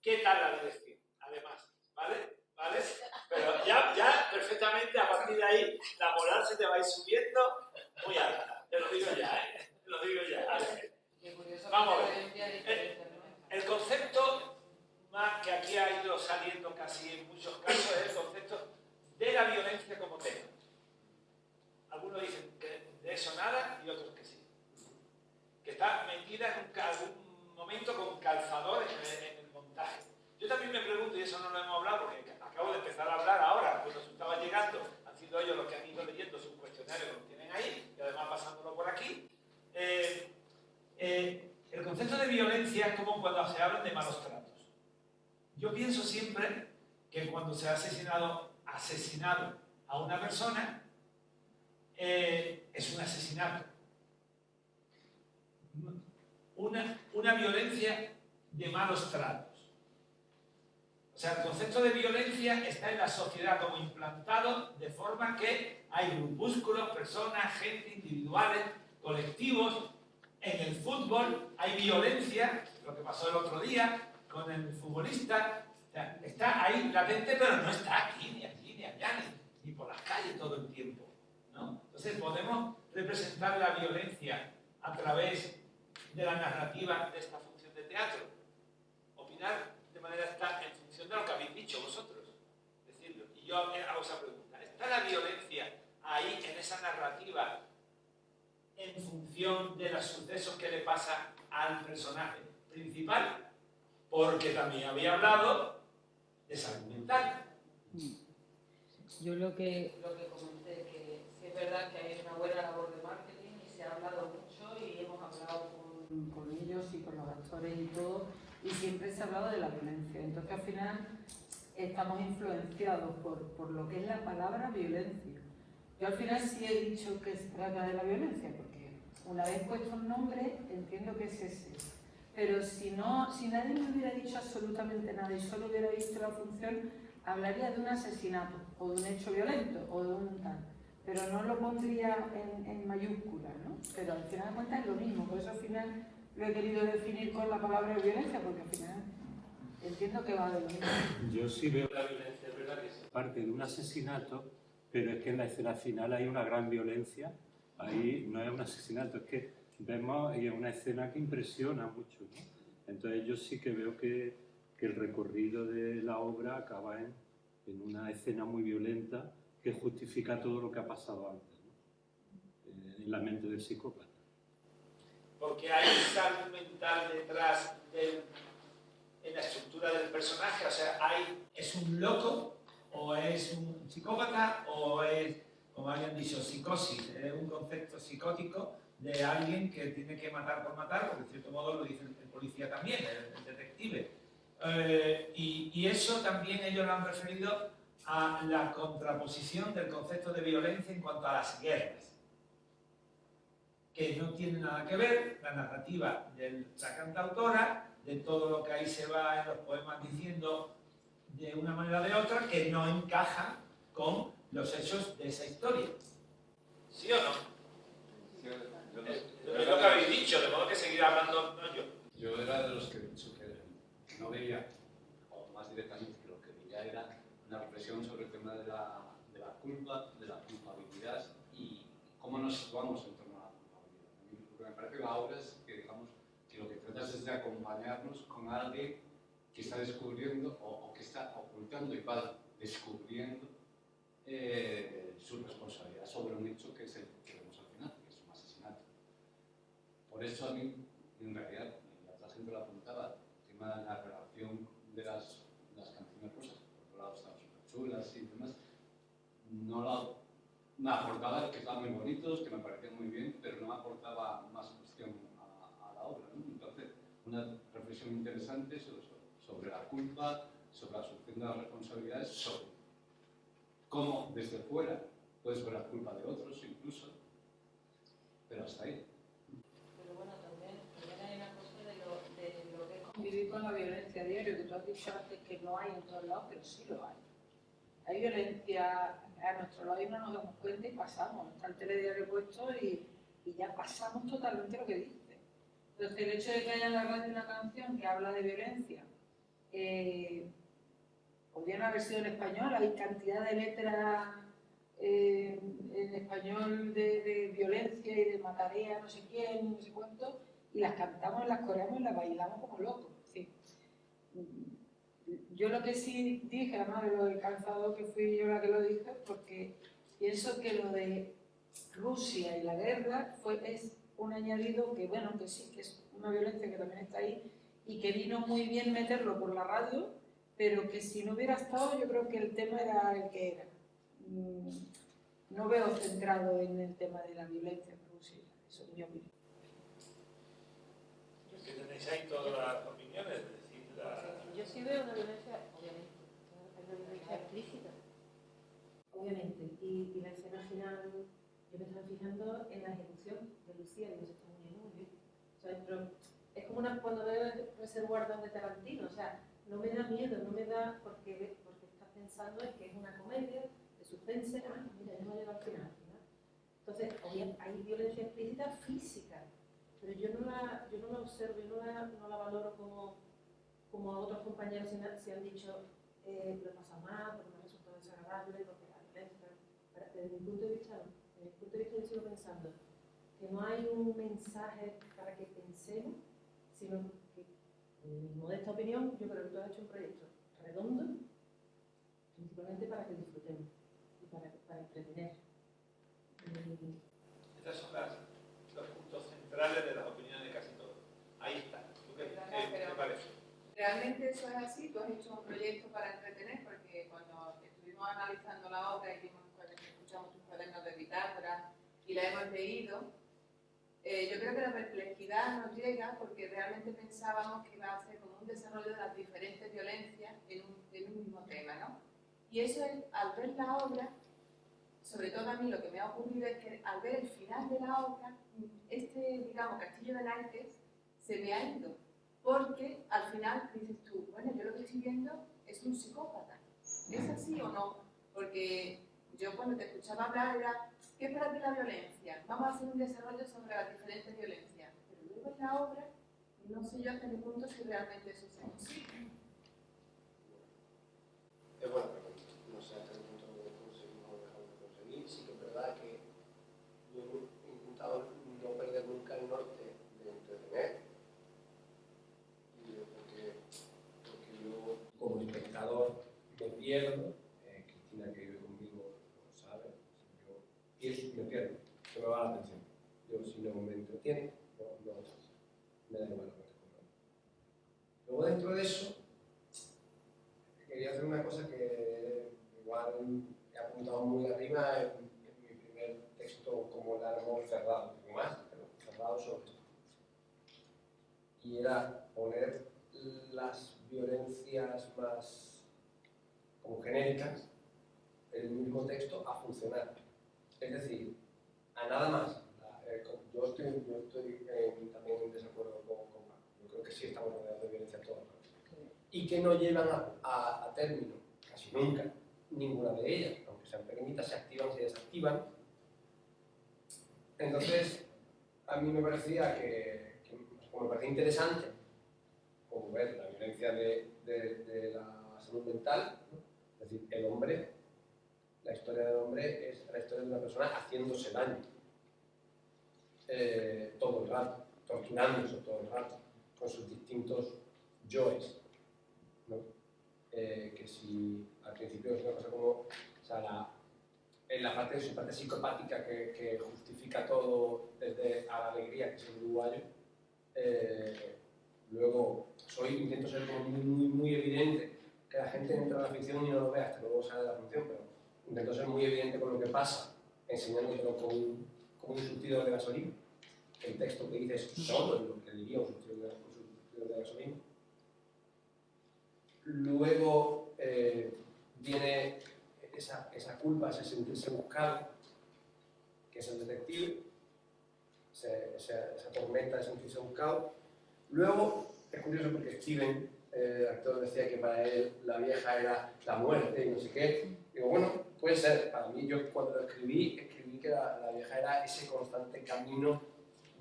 ¿Qué tal la dirección? Además, ¿vale? ¿Vale? Pero ya perfectamente a partir de ahí la moral se te va a ir subiendo muy alta. Te lo digo ya, ¿eh? Te lo digo ya. Vamos a ver. El concepto más que aquí ha ido saliendo casi en muchos casos es el concepto de la violencia como tema. Algunos dicen que de eso nada y otros que sí. Que está metida en algún momento con calzador en el montaje. Yo también me pregunto, y eso no lo hemos hablado porque acabo de empezar a hablar ahora, cuando estaba llegando, han sido ellos los que han ido leyendo sus cuestionarios, que lo tienen ahí, y además pasándolo por aquí. El concepto de violencia es como cuando se habla de malos tratos. Yo pienso siempre que cuando se ha asesinado a una persona, es un asesinato. Una violencia de malos tratos. O sea, el concepto de violencia está en la sociedad como implantado de forma que hay grupúsculos, personas, gente, individuales, colectivos. En el fútbol hay violencia, lo que pasó el otro día con el futbolista. O sea, está ahí latente, pero no está aquí, ni allí, ni allá, ni por las calles todo el tiempo, ¿no? Entonces podemos representar la violencia a través de la narrativa de esta función de teatro. Opinar de manera en función de lo que habéis dicho vosotros. Decirlo. Y yo hago esa pregunta. ¿Está la violencia ahí en esa narrativa en función de los sucesos que le pasa al personaje principal? Porque también había hablado de salud mental. Yo lo que comenté, que sí es verdad que hay una buena labor de marketing y se ha hablado mucho y hemos hablado con ellos y con los actores y todo, y siempre se ha hablado de la violencia. Entonces al final estamos influenciados por lo que es la palabra violencia. Yo al final sí he dicho que se trata de la violencia, porque una vez puesto un nombre entiendo que es ese. Pero si nadie me hubiera dicho absolutamente nada y solo hubiera visto la función, hablaría de un asesinato o de un hecho violento o de un tal. Pero no lo pondría en mayúsculas, ¿no? Pero al final de cuentas es lo mismo, por eso al final lo he querido definir con la palabra violencia, porque al final entiendo que va de lo mismo. Yo sí veo la violencia, es verdad que es parte de un asesinato, pero es que en la escena final hay una gran violencia. Ahí no es un asesinato, es que vemos y es una escena que impresiona mucho, ¿no? Entonces yo sí que veo que el recorrido de la obra acaba en una escena muy violenta que justifica todo lo que ha pasado antes, ¿no? En la mente del psicópata. Porque hay salud mental detrás en la estructura del personaje, o sea, ¿es un loco o es un psicópata o es, como habían dicho, psicosis? Es un concepto psicótico de alguien que tiene que matar por matar, porque de cierto modo lo dice el policía también, el detective. Y eso también ellos lo han referido a la contraposición del concepto de violencia en cuanto a las guerras, que no tiene nada que ver la narrativa de la cantautora, de todo lo que ahí se va en los poemas diciendo de una manera o de otra, que no encaja con los hechos de esa historia. ¿Sí o no? Es lo que habéis dicho, de modo que seguir hablando no yo. Yo era de los que he dicho que no veía, o más directamente que lo que veía era una reflexión sobre el tema de la culpa, de la culpabilidad y cómo nos situamos en torno a la culpabilidad. Porque me parece que la obra es que, digamos, que lo que tratas es de acompañarnos con alguien que está descubriendo o que está ocultando y va descubriendo su responsabilidad sobre un hecho que es el que vemos al final, que es un asesinato. Por eso a mí, en realidad, y la otra gente lo apuntaba, el tema de la relación de las canciones rosas, por otro lado estaban súper chulas y demás, me aportaba que estaban muy bonitos, que me parecían muy bien, pero no me aportaba más cuestión a la obra, ¿no? Entonces, una reflexión interesante sobre la culpa, sobre la asunción de las responsabilidades, sobre cómo desde fuera puedes ver la culpa de otros incluso, pero hasta ahí. Pero bueno, también hay una cosa de lo que es convivir con la violencia a diario, que tú has dicho antes que no hay en todos lados, pero sí lo hay. Hay violencia a nuestro lado y no nos damos cuenta y pasamos. Está el telediario puesto y ya pasamos totalmente lo que dice. Entonces, el hecho de que haya en la radio una canción que habla de violencia podrían haber sido en español, hay cantidad de letras en español de violencia y de mataré a no sé quién, no sé cuánto, y las cantamos, las coreamos y las bailamos como locos. Sí. Yo lo que sí dije, además de lo del calzado, que fui yo la que lo dije, porque pienso que lo de Rusia y la guerra es un añadido que, bueno, que sí, que es una violencia que también está ahí y que vino muy bien meterlo por la radio, pero que si no hubiera estado, yo creo que el tema era el que era. No veo centrado en el tema de la violencia en Rusia, eso es mi opinión. Que tenéis ahí todas las opiniones, es decir, Yo sí veo una violencia, obviamente, hay una violencia explícita, obviamente, y la escena final, yo me estaba fijando en la ejecución de Lucía, y eso está muy bien. O sea, pero es como cuando veo Reservoir Dogs de Tarantino, o sea, no me da miedo, no me da, porque estás pensando en que es una comedia de suspense, mira, ya no llega al final. Entonces, hay violencia explícita física, pero yo no la observo, yo no la valoro como a otros compañeros se han dicho, lo he pasado mal, porque me ha resultado desagradable, porque la violencia. Desde mi punto de vista, yo sigo pensando que no hay un mensaje para que pensemos, sino que, en mi modesta opinión, yo creo que tú has hecho un proyecto redondo, principalmente para que disfrutemos y para entretener. estos son los puntos centrales de las opiniones de casi todos. Ahí está. ¿Qué te parece? Realmente eso es así, tú has hecho un proyecto para entretener, porque cuando estuvimos analizando la obra y escuchamos tus cuadernos de bitácora y la hemos leído, yo creo que la perplejidad nos llega porque realmente pensábamos que iba a ser como un desarrollo de las diferentes violencias en un mismo tema, ¿no? Y eso es, al ver la obra, sobre todo a mí lo que me ha ocurrido es que al ver el final de la obra, digamos, castillo de naipes se me ha ido. Porque al final dices tú, bueno, yo lo que estoy viendo es un psicópata. ¿Es así o no? Porque yo cuando te escuchaba hablar era, ¿qué es para ti la violencia? Vamos a hacer un desarrollo sobre las diferentes violencias. Pero luego en la obra, no sé yo hasta qué punto si realmente eso se consigue. Es buena pregunta. No sé hasta qué punto lo conseguimos o dejamos de conseguir. Sí que es verdad que yo he intentado no perder nunca el norte de entretener. Porque yo, como espectador, me pierdo. Cristina, que vive conmigo, lo sabe. Yo pienso y me pierdo. Se me va la atención. Yo, si no me entretiene, no me da igual lo que te compro. Luego, dentro de eso, quería hacer una cosa que igual he apuntado muy arriba en mi primer texto como largo cerrado, no más, pero cerrado sobre esto. Y era poner las violencias más como genéricas en el mismo texto a funcionar. Es decir, a nada más. Yo estoy también en desacuerdo con Paco. Yo creo que sí estamos rodeados de violencia todas las veces. Y que no llevan a término, casi nunca, ninguna de ellas. Aunque sean pequeñitas, se activan, se desactivan. Entonces, a mí me parecía me parecía interesante como ver la violencia de la salud mental, ¿no? Es decir, el hombre, la historia del hombre es la historia de una persona haciéndose daño todo el rato, torturándose todo el rato, con sus distintos yoes, ¿no? Que si al principio es una cosa como, o sea, en la parte de su parte psicopática que justifica todo desde a la alegría, que es el uruguayo, luego intento ser como muy evidente, que la gente entra a la ficción y no lo vea hasta luego sale de la función, pero intento ser muy evidente con lo que pasa, enseñándotelo como un surtidor de gasolina. El texto que dice es todo lo que diría un surtidor de gasolina. Luego viene esa culpa, ese sentirse buscado, que es el detective, esa tormenta de sentirse buscado. Luego, es curioso porque Steven, el actor, decía que para él la vieja era la muerte y no sé qué. Digo, bueno, puede ser. Para mí, yo cuando lo escribí que la vieja era ese constante camino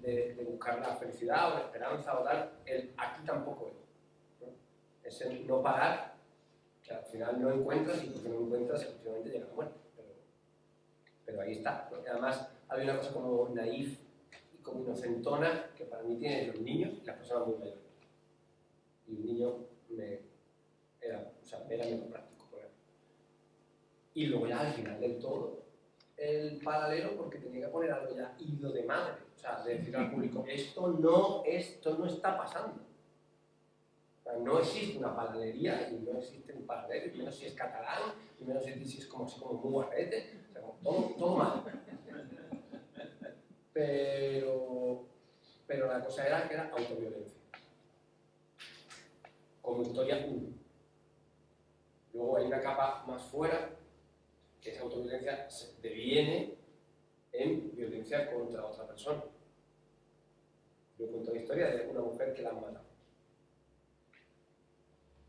de buscar la felicidad o la esperanza o tal. Aquí tampoco es, ¿no? es el no parar, que al final no encuentras y porque no encuentras, efectivamente llega la muerte. Pero ahí está. Porque además hay una cosa como naif y como inocentona que para mí tienen los niños y las personas muy mayores. Y un niño era meramente práctico con él. Y luego ya al final del todo, el paralelo porque tenía que poner algo ya ido de madre. O sea, de decir al público, esto no está pasando. O sea, no existe una paralería y no existe un paralelo, y menos si es catalán, y menos si es como así como muy guarrete, o sea, como todo mal. Pero la cosa era que era autoviolencia. Como historia 1. Luego hay una capa más fuera, que esa autoviolencia se deviene en violencia contra otra persona. Yo cuento la historia de una mujer que la han matado.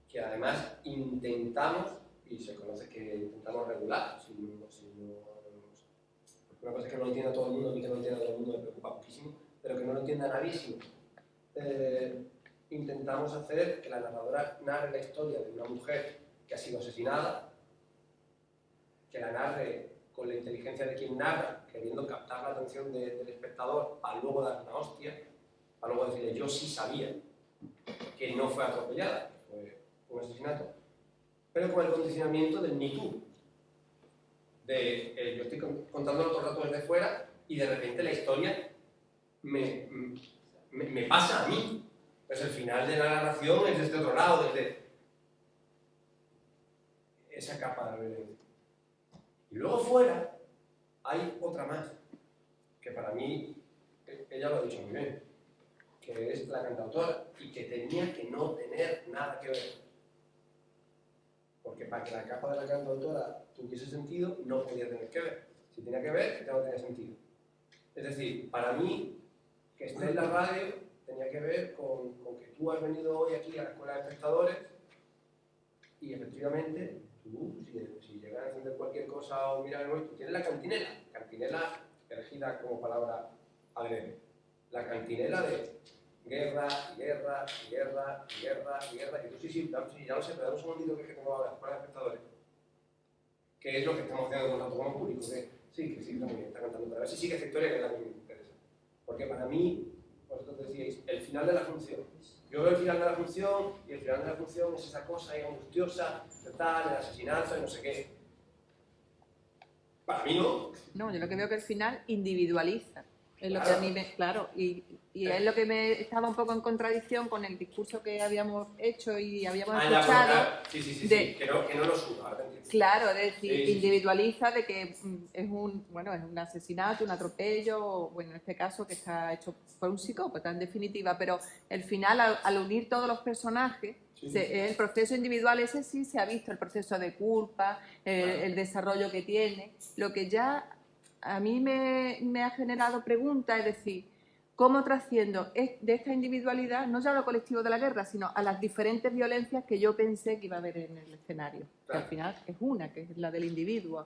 Que además intentamos, y se conoce que intentamos regular, porque una cosa es que no lo entienda todo el mundo, a mí que no lo entienda todo el mundo me preocupa muchísimo, pero que no lo entienda nadie, sino intentamos hacer que la narradora narre la historia de una mujer que ha sido asesinada, que la narre con la inteligencia de quien narra, queriendo captar la atención del espectador, para luego dar una hostia, para luego decirle yo sí sabía que no fue atropellada, fue un asesinato, pero con el condicionamiento del Me Too. Yo estoy contándolo todo el rato desde fuera y de repente la historia me pasa a mí. Pues el final de la narración es desde otro lado, desde esa capa de violencia. Y luego fuera hay otra más, que para mí, ella lo ha dicho muy bien, que es la cantautora y que tenía que no tener nada que ver. Porque para que la capa de la cantautora tuviese sentido, no podía tener que ver. Si tenía que ver, no tenía sentido. Es decir, para mí, que esté en la radio tenía que ver con que tú has venido hoy aquí a la escuela de espectadores y efectivamente tú, si llegas a entender cualquier cosa o mirar hoy, tú tienes la cantinela elegida como palabra adrede. La cantinela de guerra, guerra, guerra, guerra, guerra. Y tú sí, ya lo sé, pero dame un segundito que tengo ahora, escuela de espectadores. ¿Qué es lo que estamos haciendo con nosotros como público? Que sí, también está cantando, pero a ver si sigue esta historia que es la que me interesa. Porque para mí, vosotros decíais, el final de la función. Yo veo el final de la función y el final de la función es esa cosa ahí angustiosa, de tal, el asesinato, y no sé qué. Para mí no. No, yo lo que veo que el final individualiza. Es lo que a mí claro, y es lo que me estaba un poco en contradicción con el discurso que habíamos hecho y habíamos escuchado. Sí, que no lo suba, ahora te entiendo. Claro, es decir, Sí. individualiza de que es un asesinato, un atropello, o bueno, en este caso que está hecho por un psicópata en definitiva, pero el final al unir todos los personajes, el proceso individual ese sí se ha visto, el proceso de culpa, el desarrollo que tiene, lo que ya a mí me ha generado preguntas, es decir, cómo trasciendo de esta individualidad, no ya a lo colectivo de la guerra, sino a las diferentes violencias que yo pensé que iba a haber en el escenario. Que al final es una, que es la del individuo,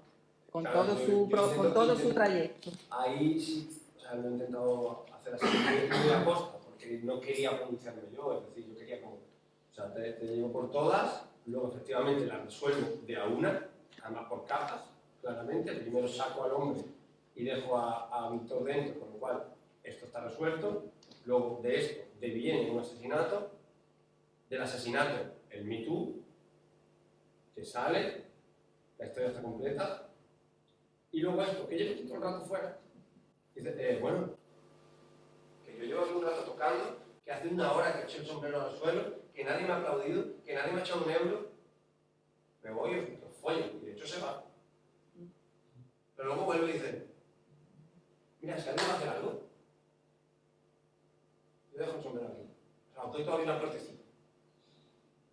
con todo su trayecto. Ahí sí, o sea, lo he intentado hacer así muy a costa, porque no quería pronunciarme yo, es decir, yo quería como, o sea, te llevo por todas, luego efectivamente las resuelvo de a una, además por capas, claramente, primero saco al hombre y dejo a Víctor dentro, con lo cual esto está resuelto, luego de esto deviene un asesinato, del asesinato el Me Too, que sale, la historia está completa, y luego esto, que llevo todo el rato fuera. Dice, bueno, que yo llevo aquí un rato tocando, que hace una hora que he hecho el sombrero al suelo, que nadie me ha aplaudido, que nadie me ha echado un euro, me voy y os follo, y de hecho se va. Pero luego vuelve y dice, mira, si alguien va a hacer algo, yo dejo el sombrero aquí. O sea, os doy todavía una cortesía.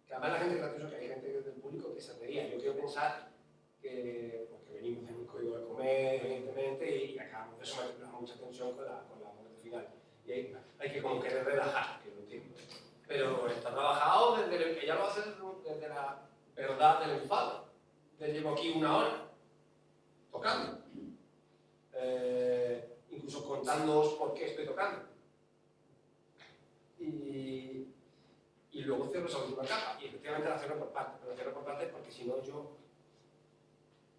Que además la gente es graciosa, que hay gente del público que se reía. Yo quiero pensar que, porque venimos en un código de comer, evidentemente, y acabamos de eso me da mucha tensión con la muerte final. Y hay que como querer relajar, que lo entiendo. Pero está trabajado desde ella lo hace desde la verdad del enfado. Yo llevo aquí una hora tocando. Incluso contándoos por qué estoy tocando. Y luego cierro esa última capa. Y efectivamente la cierro por partes, pero la cierro por partes porque si no yo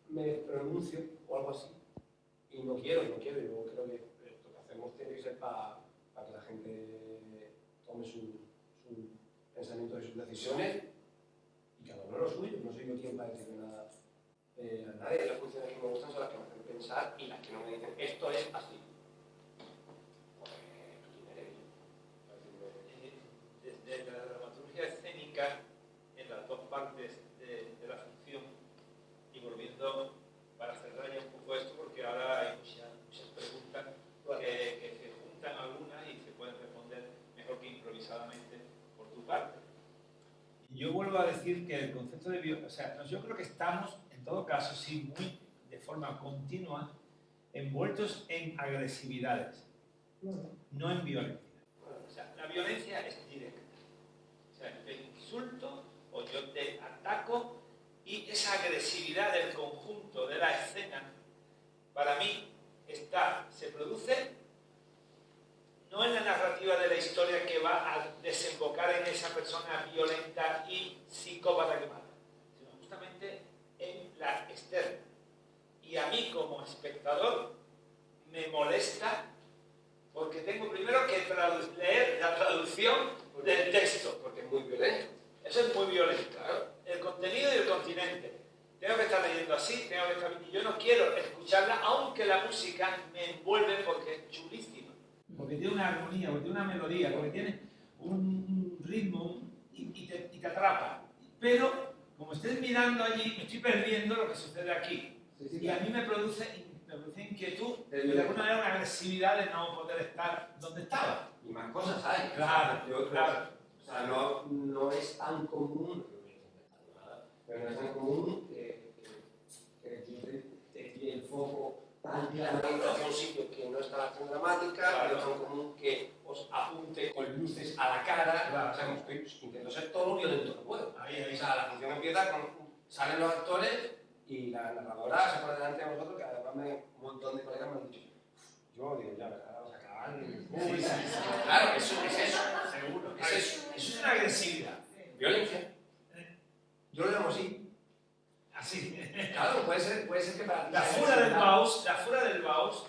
me pronuncio o algo así. Y no quiero, y luego creo que esto que hacemos tiene que ser para que la gente tome su pensamiento y sus decisiones y cada uno lo suyo. No soy yo quien va a decirle nada a nadie. Las funciones que me gustan son las que me hacen pensar y las que no me dicen esto es así. Desde la dramaturgia escénica, en las dos partes de la función, y volviendo para cerrar ya un poco esto, porque ahora hay muchas preguntas que se juntan algunas y se pueden responder mejor que improvisadamente por tu parte. Yo vuelvo a decir que el concepto de yo creo que estamos, en todo caso, sí, muy de forma continua, envueltos en agresividades, no en violencia. O sea, la violencia es directa. O sea, te insulto o yo te ataco y esa agresividad del conjunto de la escena, para mí, se produce no en la narrativa de la historia que va a desembocar en esa persona violenta y psicópata que mata, sino justamente en la externa. Y a mí como espectador me molesta porque tengo primero que leer la traducción del texto. Porque es muy violento. Eso es muy violento. Claro. El contenido y el continente. Tengo que estar leyendo así, y yo no quiero escucharla, aunque la música me envuelve porque es chulísima. Porque tiene una armonía, porque tiene una melodía, porque tiene un ritmo y te atrapa. Pero, como estés mirando allí, me estoy perdiendo lo que sucede aquí. Sí, y a mí me produce inquietud, de alguna manera una agresividad de no poder estar donde estaba. Y más cosas hay. Claro, claro. O sea, no es tan común, pero no es tan común que te tire el foco tan claramente hacia un sitio que no está la acción dramática, Claro. no es tan común que os apunte con luces a la cara. Claro. O sea, intento ser todo lo violento que puedo. Ahí. O sea, la función empieza con, salen los actores y la narradora se pone delante de nosotros, que además un montón de colegas me han dicho, yo digo, ya, vamos a acabar. Sí. Claro, eso es eso. Seguro. Es eso. Eso es una agresividad. Violencia. Yo lo llamo así. Así. Claro, puede ser que para ti La fura del Baus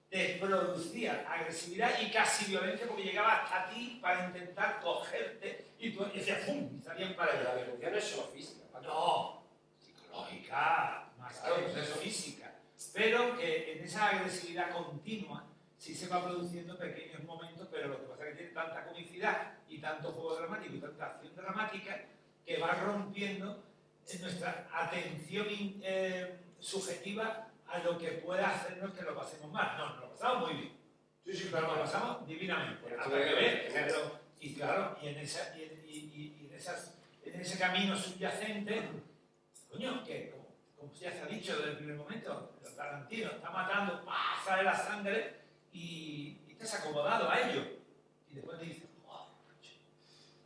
te producía agresividad y casi violencia porque llegaba hasta ti para intentar cogerte y tú decías ¡pum! Y salían para Pero la allá. violencia no es solo física. No, psicológica, más Claro, que pues eso. física. Pero que en esa agresividad continua sí se va produciendo pequeños momentos, pero lo que pasa es que tiene tanta comicidad y tanto juego dramático y tanta acción dramática que va rompiendo nuestra atención subjetiva a lo que pueda hacernos que lo pasemos mal. No, nos lo pasamos muy bien. Sí, pero nos lo pasamos divinamente. Hasta que ves, y claro, y en ese camino subyacente, coño, que como ya se ha dicho desde el primer momento, Tarantino está matando, ¡pah! Sale la sangre y te has acomodado a ello. Y después te dices, ¡joder,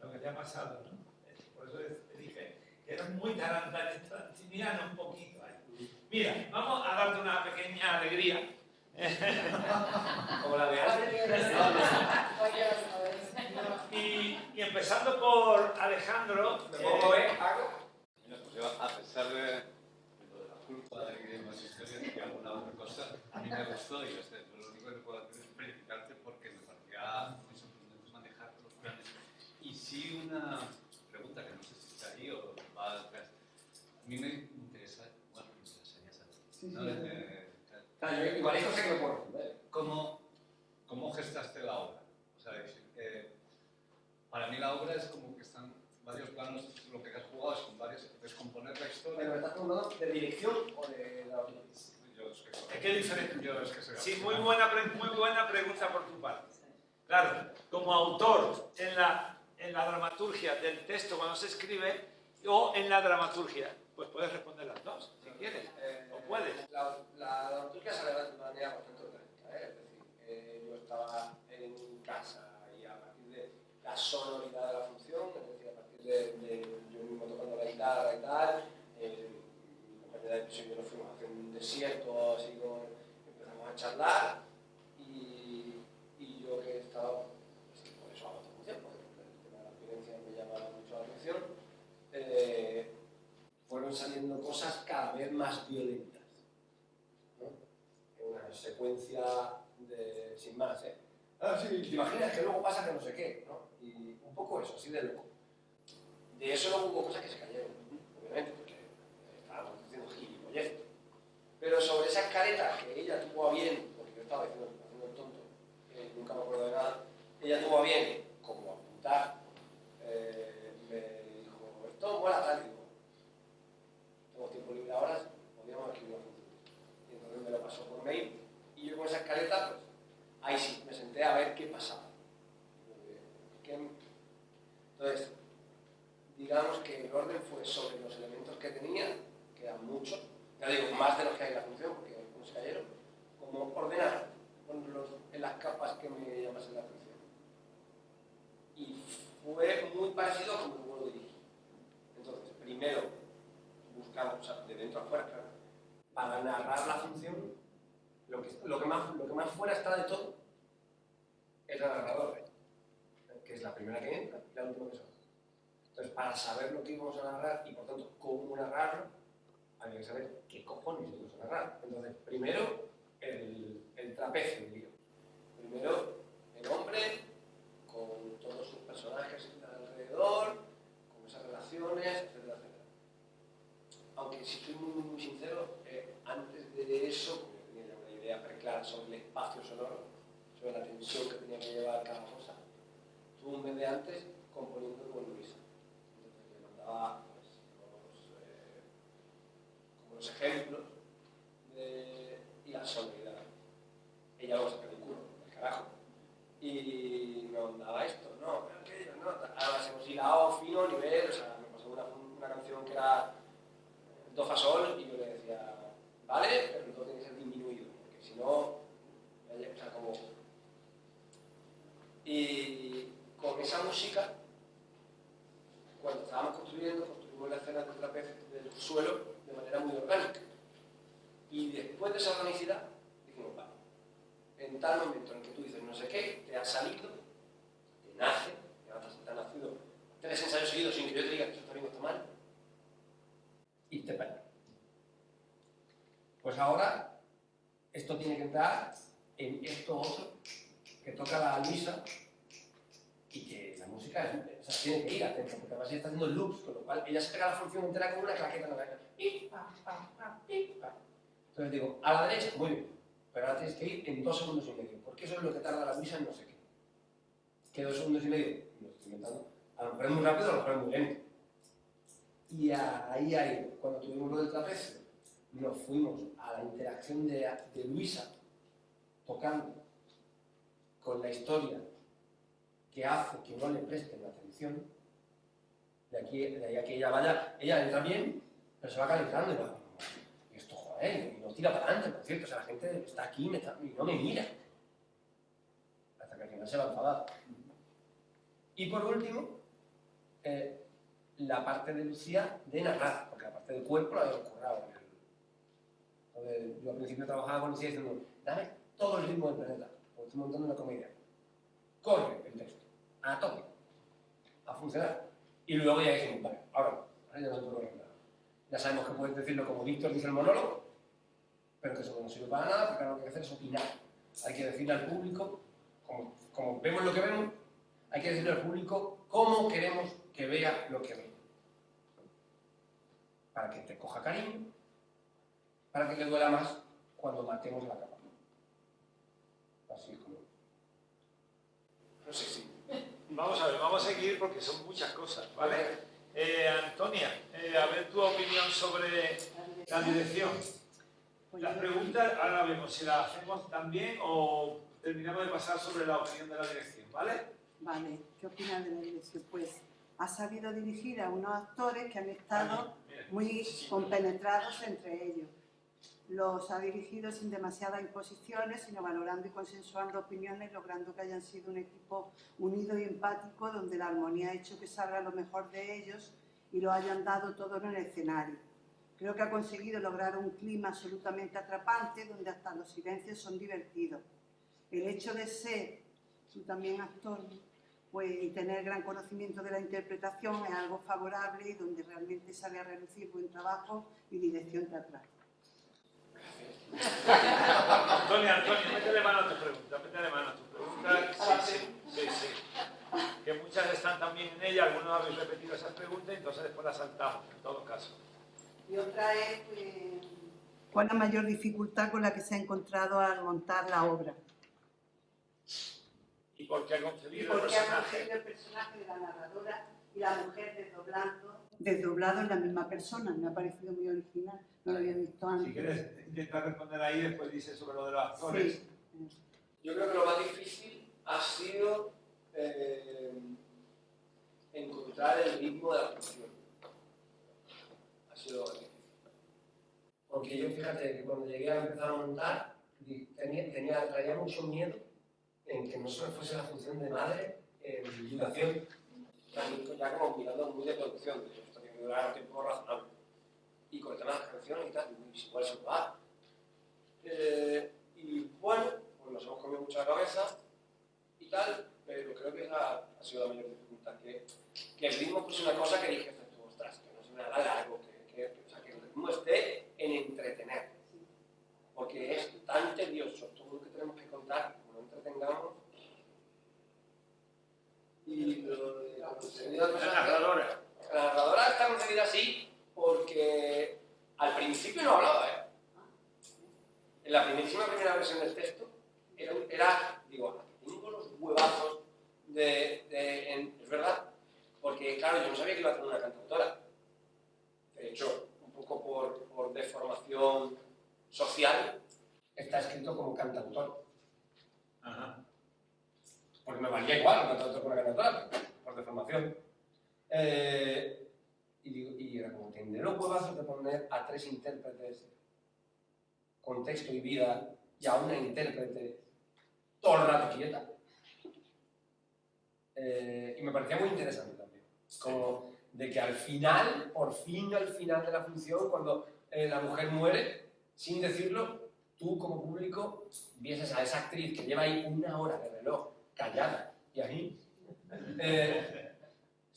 lo que te ha pasado! ¿No? Por eso te dije que eres muy tarantiniano un poquito ahí. Mira, vamos a darte una pequeña alegría. Como la de Y empezando por Alejandro, ¿Me pongo hago? Mira, pues yo, a pesar de lo de la culpa y de más historias y alguna otra cosa, a mí me gustó y lo único que puedo hacer es felicitarte porque me parecía muy sorprendente manejar los planes. Y sí una pregunta que no sé si está ahí o va atrás. A mí me interesa, bueno, me interesaría saber. ¿No? Igual esto sé que lo puedo responder. ¿Cómo gestaste la obra? O sea, para mí la obra es como que están varios planos, lo que has jugado es con varios, descomponer la historia. ¿Pero me estás preguntando de dirección o de la audiencia? es que es diferente. Yo es que soy Sí, muy buena pregunta por tu parte. Claro, como autor en la dramaturgia del texto cuando se escribe o en la dramaturgia, pues puedes responder las dos, si quieres, o puedes. La dramaturgia sale de manera bastante orgánica, es decir, yo estaba en casa y a partir de la sonoridad de la función, es decir, a partir de yo mismo tocando la guitarra y tal, mi compañera de piso y yo nos fuimos a hacer un desierto, así empezamos a charlar y yo que estaba, por eso hago esta función, porque el tema de la violencia me llama siendo cosas cada vez más violentas, ¿no? Una secuencia de, sin más, ¿eh? Ah, sí, te imaginas que luego pasa que no sé qué, ¿no? Y un poco eso, así de loco. De eso luego hubo cosas que se cayeron, obviamente, porque estábamos diciendo gilipollez. Pero sobre esa escaleta que ella tuvo a bien, porque yo estaba haciendo el tonto, nunca me acuerdo de nada, ella tuvo a bien como apuntar, me dijo, esto mola tal, digo, tengo tiempo libre ahora, podríamos escribir una función. Y entonces me lo pasó por mail, y yo con esa escaleta, pues, ahí sí, me senté a ver qué pasaba. Entonces, digamos que el orden fue sobre los elementos que tenía, que eran muchos, ya digo, más de los que hay en la función, porque algunos se cayeron, como ordenar en las capas que me llamasen la atención. Y fue muy parecido a como luego lo dirigí. Entonces, primero buscamos, o sea, de dentro a fuera, claro, para narrar la función, lo que más fuera está de todo es la narradora, que es la primera que entra y la última que sale. Entonces, para saber lo que íbamos a narrar y, por tanto, cómo narrarlo, había que saber qué cojones íbamos a narrar. Entonces, primero, el trapecio, digo. Primero, el hombre, con todos sus personajes que están alrededor, con esas relaciones, etcétera, etcétera. Aunque, si estoy muy sincero, antes de eso, porque yo tenía ya una idea preclara sobre el espacio sonoro, sobre la tensión que tenía que llevar cada cosa, tuve un mes de antes componiendo con Luisa. Entonces le mandaba pues, como los ejemplos y la sonoridad. Ella luego se quedó el culo, el carajo. Y me mandaba esto, no, pero aquello, no. Además hemos hilado fino nivel, o sea, me pasó una canción que era do fa sol y yo le decía, vale, pero todo tiene que ser disminuido, porque si no, o sea, como... Y con esa música, cuando estábamos construimos la escena del trapecio del suelo de manera muy orgánica. Y después de esa organicidad, dijimos, vale, en tal momento en que tú dices no sé qué, te ha salido, te nace, te ha nacido 3 ensayos seguidos sin que yo te diga que eso está bien o está mal, y te pega. Pues ahora, esto tiene que entrar en esto otro, que toca la Luisa, y que la música o sea, tiene que ir atento, porque además ella está haciendo loops, con lo cual ella se pega la función entera con una claqueta en la cabeza. Entonces digo, a la derecha, muy bien, pero ahora tienes que ir en 2 segundos y medio, porque eso es lo que tarda la Luisa en no sé qué. Que 2 segundos y medio, me lo estoy inventando, a lo mejor es muy rápido, a lo mejor es muy lento. Y ahí, cuando tuvimos lo del trapecio, nos fuimos a la interacción de Luisa tocando con la historia que hace que no le presten la atención, de ahí a que ella entra bien, pero se va calentando y va, y esto joder, y no tira para adelante, por cierto, o sea, la gente está aquí y no me mira, hasta que al final se va a enfadar. Y por último, la parte de Lucía de narrar, porque la parte del cuerpo la había currado. Entonces, yo al principio trabajaba con Lucía diciendo, dame todo el ritmo del planeta, porque estoy montando una comedia. Corre el texto, a tope, a funcionar. Y luego ya dijimos, vale, ahora ya no tengo que nada. Ya sabemos que puedes decirlo como Víctor dice el monólogo, pero que eso no sirve para nada, porque ahora lo que hay que hacer es opinar. Hay que decirle al público, como vemos lo que vemos, hay que decirle al público cómo queremos que vea lo que ve. Para que te coja cariño, para que le duela más cuando matemos la capa. Así como... No sé si... Vamos a ver, vamos a seguir porque son muchas cosas, ¿vale? Antonia, a ver tu opinión sobre la dirección. Las preguntas, ahora vemos si las hacemos también o terminamos de pasar sobre la opinión de la dirección, ¿vale? Vale, ¿qué opinas de la dirección? Pues ha sabido dirigir a unos actores que han estado muy compenetrados entre ellos. Los ha dirigido sin demasiadas imposiciones, sino valorando y consensuando opiniones, logrando que hayan sido un equipo unido y empático, donde la armonía ha hecho que salga lo mejor de ellos y lo hayan dado todo en el escenario. Creo que ha conseguido lograr un clima absolutamente atrapante, donde hasta los silencios son divertidos. El hecho de ser, tú también actor, pues, y tener gran conocimiento de la interpretación es algo favorable y donde realmente sale a relucir buen trabajo y dirección teatral. Antonio, métele mano a tu pregunta, Sí. Que muchas están también en ella, algunos habéis repetido esas preguntas, entonces después las saltamos, en todo caso. Y otra es, ¿cuál es la mayor dificultad con la que se ha encontrado al montar la obra? ¿Y por qué ha ¿Y concebido por el qué ha personaje? concebido el personaje de la narradora y la mujer desdoblado en la misma persona? Me ha parecido muy original, no lo había visto antes. Si quieres intentar responder ahí, después dices sobre lo de los actores. Sí. Yo creo que lo más difícil ha sido encontrar el ritmo de la función. Ha sido lo más difícil. Porque yo, fíjate, que cuando llegué a empezar a montar, traía mucho miedo en que no solo fuese la función de madre en duración, ya como mirando muy de producción, de esto tiene que durar un tiempo razonable. Y con el tema de las canciones y tal, igual se va. Y bueno, pues nos hemos comido mucha cabeza y tal, pero creo que esa ha sido la mayor dificultad. Que el ritmo pues una cosa que dije, ostras, que no se me haga largo, o sea, que el ritmo esté en entretener. Porque es tan tedioso todo lo que tenemos que contar, como no entretengamos. Y lo de la concebida La narradora. La narradora está concebida así porque al principio no hablaba, ¿eh? En la primera versión del texto digo, tengo los huevazos es verdad, porque claro, yo no sabía que iba a hacer una cantautora. De hecho, un poco por deformación social, está escrito como cantautor. Ajá. Porque me valía igual un cantautor con una cantautora, por deformación. Y era como, tendré los huevazos de poner a 3 intérpretes con texto y vida y a una intérprete todo el rato quieta. Y me parecía muy interesante también. Como de que al final, por fin al final de la función, cuando la mujer muere, sin decirlo, tú como público vieses a esa actriz que lleva ahí 1 hora de reloj callada y ahí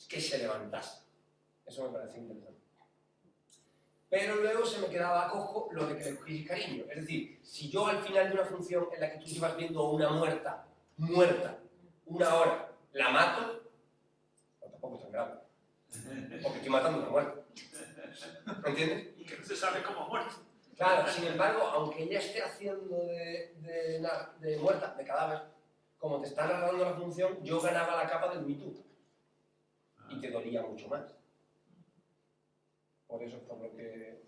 que se levantase. Eso me pareció interesante. Pero luego se me quedaba cojo lo de que le cogí cariño. Es decir, si yo al final de una función en la que tú llevas viendo a una muerta, 1 hora, la mato, pues tampoco es tan grave. Porque estoy matando a una muerta. ¿Entiendes? Y que no se sabe cómo ha muerto. Claro, sin embargo, aunque ella esté haciendo de muerta, de cadáver, como te está narrando la función, yo ganaba la capa del Me Too. Y te dolía mucho más. Por eso es por lo que...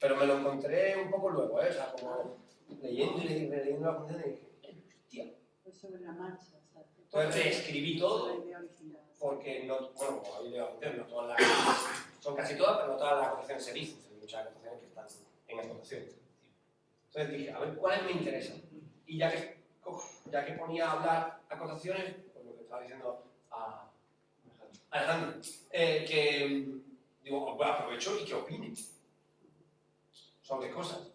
Pero me lo encontré un poco luego, ¿eh? O sea, como leyendo y releyendo la función y dije, hostia. Pues sobre la marcha, o sea, Entonces escribí todo, la idea original. porque no, bueno, como habéis leído la función, no todas las... Son casi todas, pero no todas las acotaciones se dicen. Hay muchas acotaciones que están en acotación. Entonces dije, a ver, ¿cuáles me interesan? Y ya que ponía a hablar acotaciones, pues lo que estaba diciendo a Alejandro, que digo, pues aprovecho y que opine sobre cosas.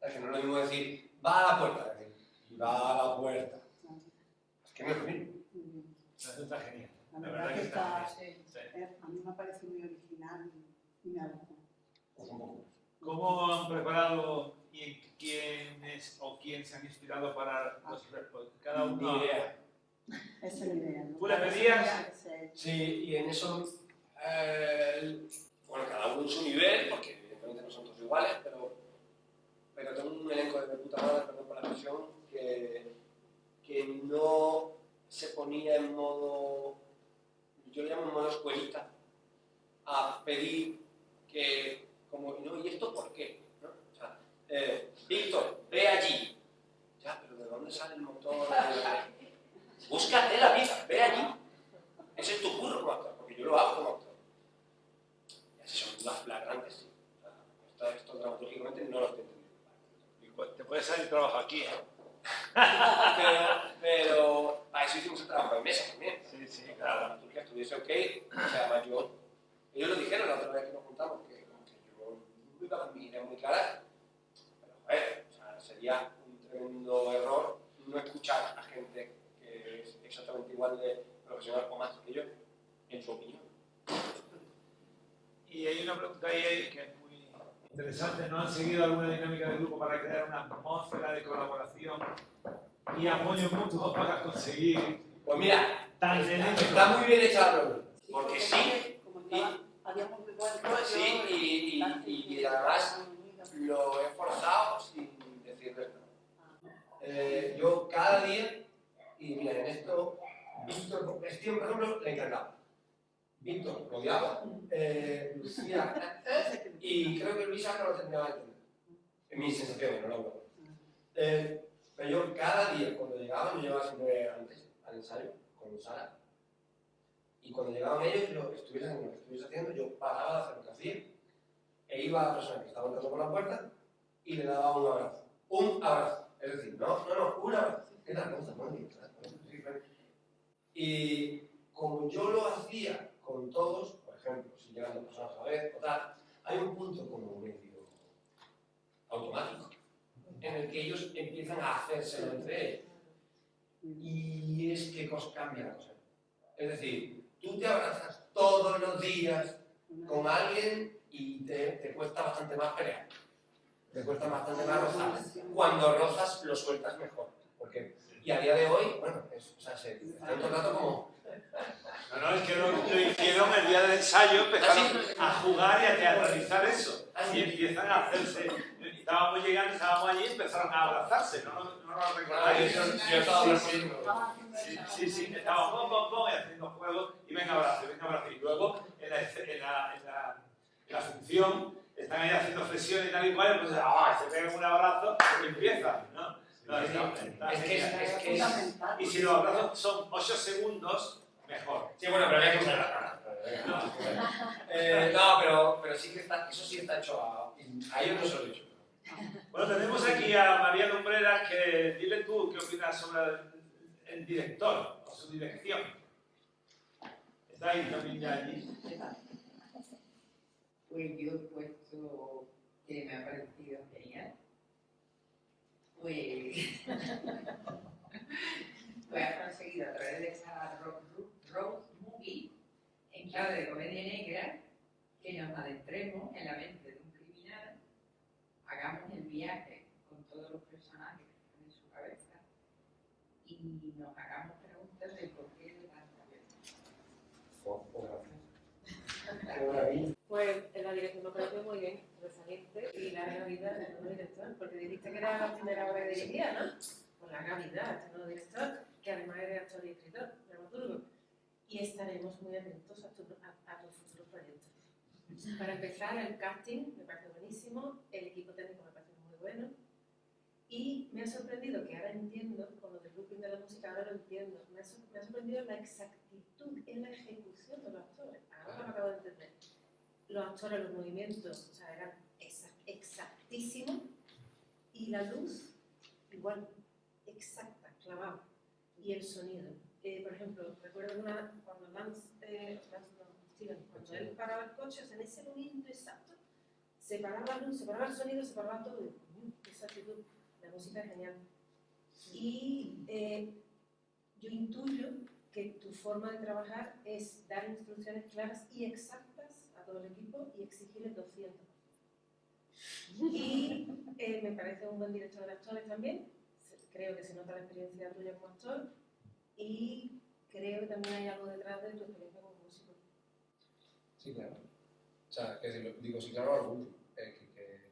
Es que no es lo mismo decir, va a la puerta, decir, va a la puerta. Es que no es lo mismo. Eso está genial. La La verdad verdad que que está está, genial. a mí me parece muy original y me ha gustado. Pues un poco. ¿Cómo han preparado y quiénes o quién se han inspirado para los repos? Cada uno. Ni idea. Esa es la idea, ¿no? ¿Tú le pedías? Sí, y en eso, bueno, cada uno en su nivel, porque evidentemente no son todos iguales, pero tengo un elenco de puta madre, perdón por la expresión, que no se ponía en modo, yo le llamo en modo escuelita, a pedir que, como, no, ¿y esto por qué? ¿No? O sea, Víctor, ve allí. Ya, pero ¿de dónde sale el motor? Búscate la vida, ve allí. Ese es tu curro como actor, porque yo lo hago como actor. Y así son dudas flagrantes. O sea, esto dramaturgicamente no lo estoy entendiendo. Te puede salir trabajo aquí, ¿eh? pero para eso hicimos el trabajo de mesa también. Sí, sí, La claro. dramaturgia estuviese ok. O sea, además ellos lo dijeron la otra vez que nos juntamos, que como que yo no iba con mi idea muy clara. Pero, joder, o sea, sería un tremendo error no escuchar a gente que es exactamente igual de pregunta ahí que es muy interesante. ¿No han seguido alguna dinámica de grupo para crear una atmósfera de colaboración y apoyo mutuo para conseguir Pues mira, tan eléctrico? está muy bien hecha la pregunta, porque sí, Como estaba, habíamos revuelto sí, y además lo he forzado sin decirle nada. Yo cada día, y mira, en esto, Víctor, Steven, por ejemplo, le encantaba. Víctor lo odiaba, Lucía, y creo que Luisa no lo terminaba de entender. En mi sensación, no lo hago. Pero yo cada día, cuando llegaban, yo llegaba siempre antes al ensayo con Sara, y cuando llegaban ellos, lo que estuviese haciendo, yo paraba de hacer lo que hacía, e iba a la persona que estaba entrando por la puerta y le daba un abrazo. Un abrazo. Es decir, no, un abrazo. ¿Qué tal? ¿Cómo estás? Bueno, y como yo lo hacía con todos, por ejemplo, si llegan dos personas a la vez o tal, hay un punto como medio automático en el que ellos empiezan a hacérselo entre ellos. Y es que cambia la cosa. Es decir, tú te abrazas todos los días con alguien y te cuesta bastante más pelear. Te cuesta bastante más rozar. Cuando rozas, lo sueltas mejor. Y a día de hoy, bueno, se está todo el rato como... No, es que lo hicieron el día del ensayo, empezaron a jugar y a teatralizar eso. Y empiezan a hacerse. Estábamos llegando, estábamos allí y empezaron a abrazarse. No lo recordáis. Yo estaba haciendo. Sí, estábamos pom, y haciendo juegos y venga abrazo. Y luego en la función están ahí haciendo flexiones y tal y cual, pues se pegan un abrazo y empiezan, ¿no? Es que y si los abrazos son 8 segundos, mejor. Sí, bueno, pero había que usar pero sí que está, eso sí está hecho a ellos no se lo he dicho. Bueno, tenemos aquí a María Lumbreras, que dile tú qué opinas sobre el director o su dirección. ¿Está ahí también ya allí? Pues yo he puesto que me ha parecido genial. Pues ha conseguido a través de esa road movie en clave de comedia negra que nos adentremos en la mente de un criminal, hagamos el viaje con todos los personajes que están en su cabeza y nos hagamos preguntas del porqué de tanta violencia. Pues en la dirección me pareció muy bien, resaliente y la realidad del nuevo director, porque dijiste que era la primera obra que dirigía, ¿no? Pues la realidad del nuevo director, que además es actor y escritor, dramaturgo. Y estaremos muy atentos a tus futuros proyectos. Para empezar, el casting me parece buenísimo, el equipo técnico me parece muy bueno y me ha sorprendido, que ahora entiendo, con lo del grouping de la música, ahora lo entiendo, me ha sorprendido la exactitud en la ejecución de los actores. Ahora lo acabo de entender. Los actores, los movimientos, o sea, eran exactísimos y la luz, igual, exacta, clavada. Y el sonido. Por ejemplo, recuerdo cuando cuando él paraba el coche, o sea, en ese momento exacto, se paraba la luz, se paraba el sonido, se paraba todo. Esa actitud, la música es genial. Y yo intuyo que tu forma de trabajar es dar instrucciones claras y exactas a todo el equipo y exigirles 200%. Y me parece un buen director de actores también. Creo que se nota la experiencia tuya como actor y creo que también hay algo detrás de tu experiencia como músico. Sí, claro. O sea, que digo, sí, claro, algo último. Que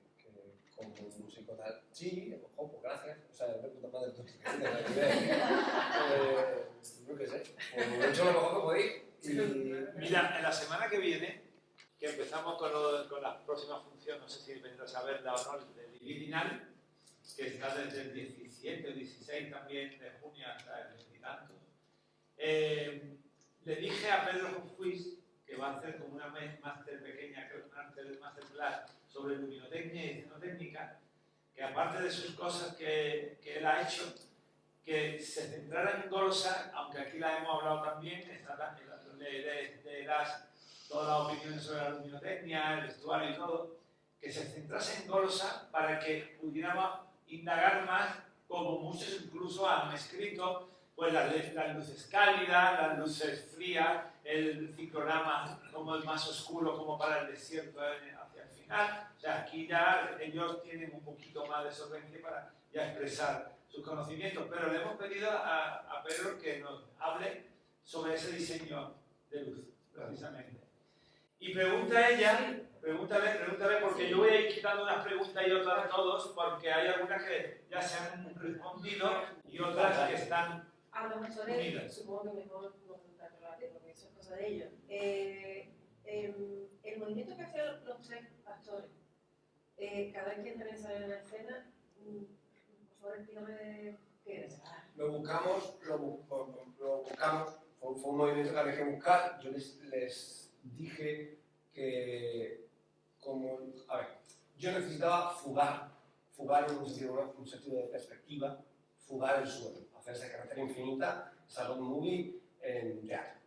como músico tal. Sí, ojo, pues gracias. O sea, de puta madre, tú yo qué sé. Pues he hecho lo mejor que podía. Mira, en la semana que viene, que empezamos con las próximas funciones, no sé si vendrás a verla o no, de Libidinal, que está desde el 17 o 16 también de junio hasta el 20 y tantos. Le dije a Pedro Juiz que va a hacer como una máster pequeña, creo que una masterclass sobre luminotecnia y escenotécnica, que aparte de sus cosas que él ha hecho, que se centrara en Golosa, aunque aquí la hemos hablado también, leerás todas las opiniones sobre la luminotecnia, el vestuario y todo, que se centrase en Golosa para que pudiéramos indagar más, como muchos incluso han escrito, pues las luces cálidas, las luces frías, el ciclorama como el más oscuro, como para el desierto O sea, aquí ya ellos tienen un poquito más de solvencia para ya expresar sus conocimientos, pero le hemos pedido a Pedro que nos hable sobre ese diseño de luz, precisamente. Y pregunta ella, pregúntale, porque yo voy a ir quitando unas preguntas y otras a todos, porque hay algunas que ya se han respondido y otras que están A los actores, supongo que mejor no preguntarlo a ti, porque eso es cosa de ellos. El movimiento que hacían los tres actores, cada vez que también sale en la escena, por favor, explícame qué es. Lo buscamos, fue un movimiento que había que buscar. Yo les dije que, a ver, yo necesitaba fugar en un sentido de perspectiva, fugar el suelo, hacer esa carretera infinita, esa road movie en teatro.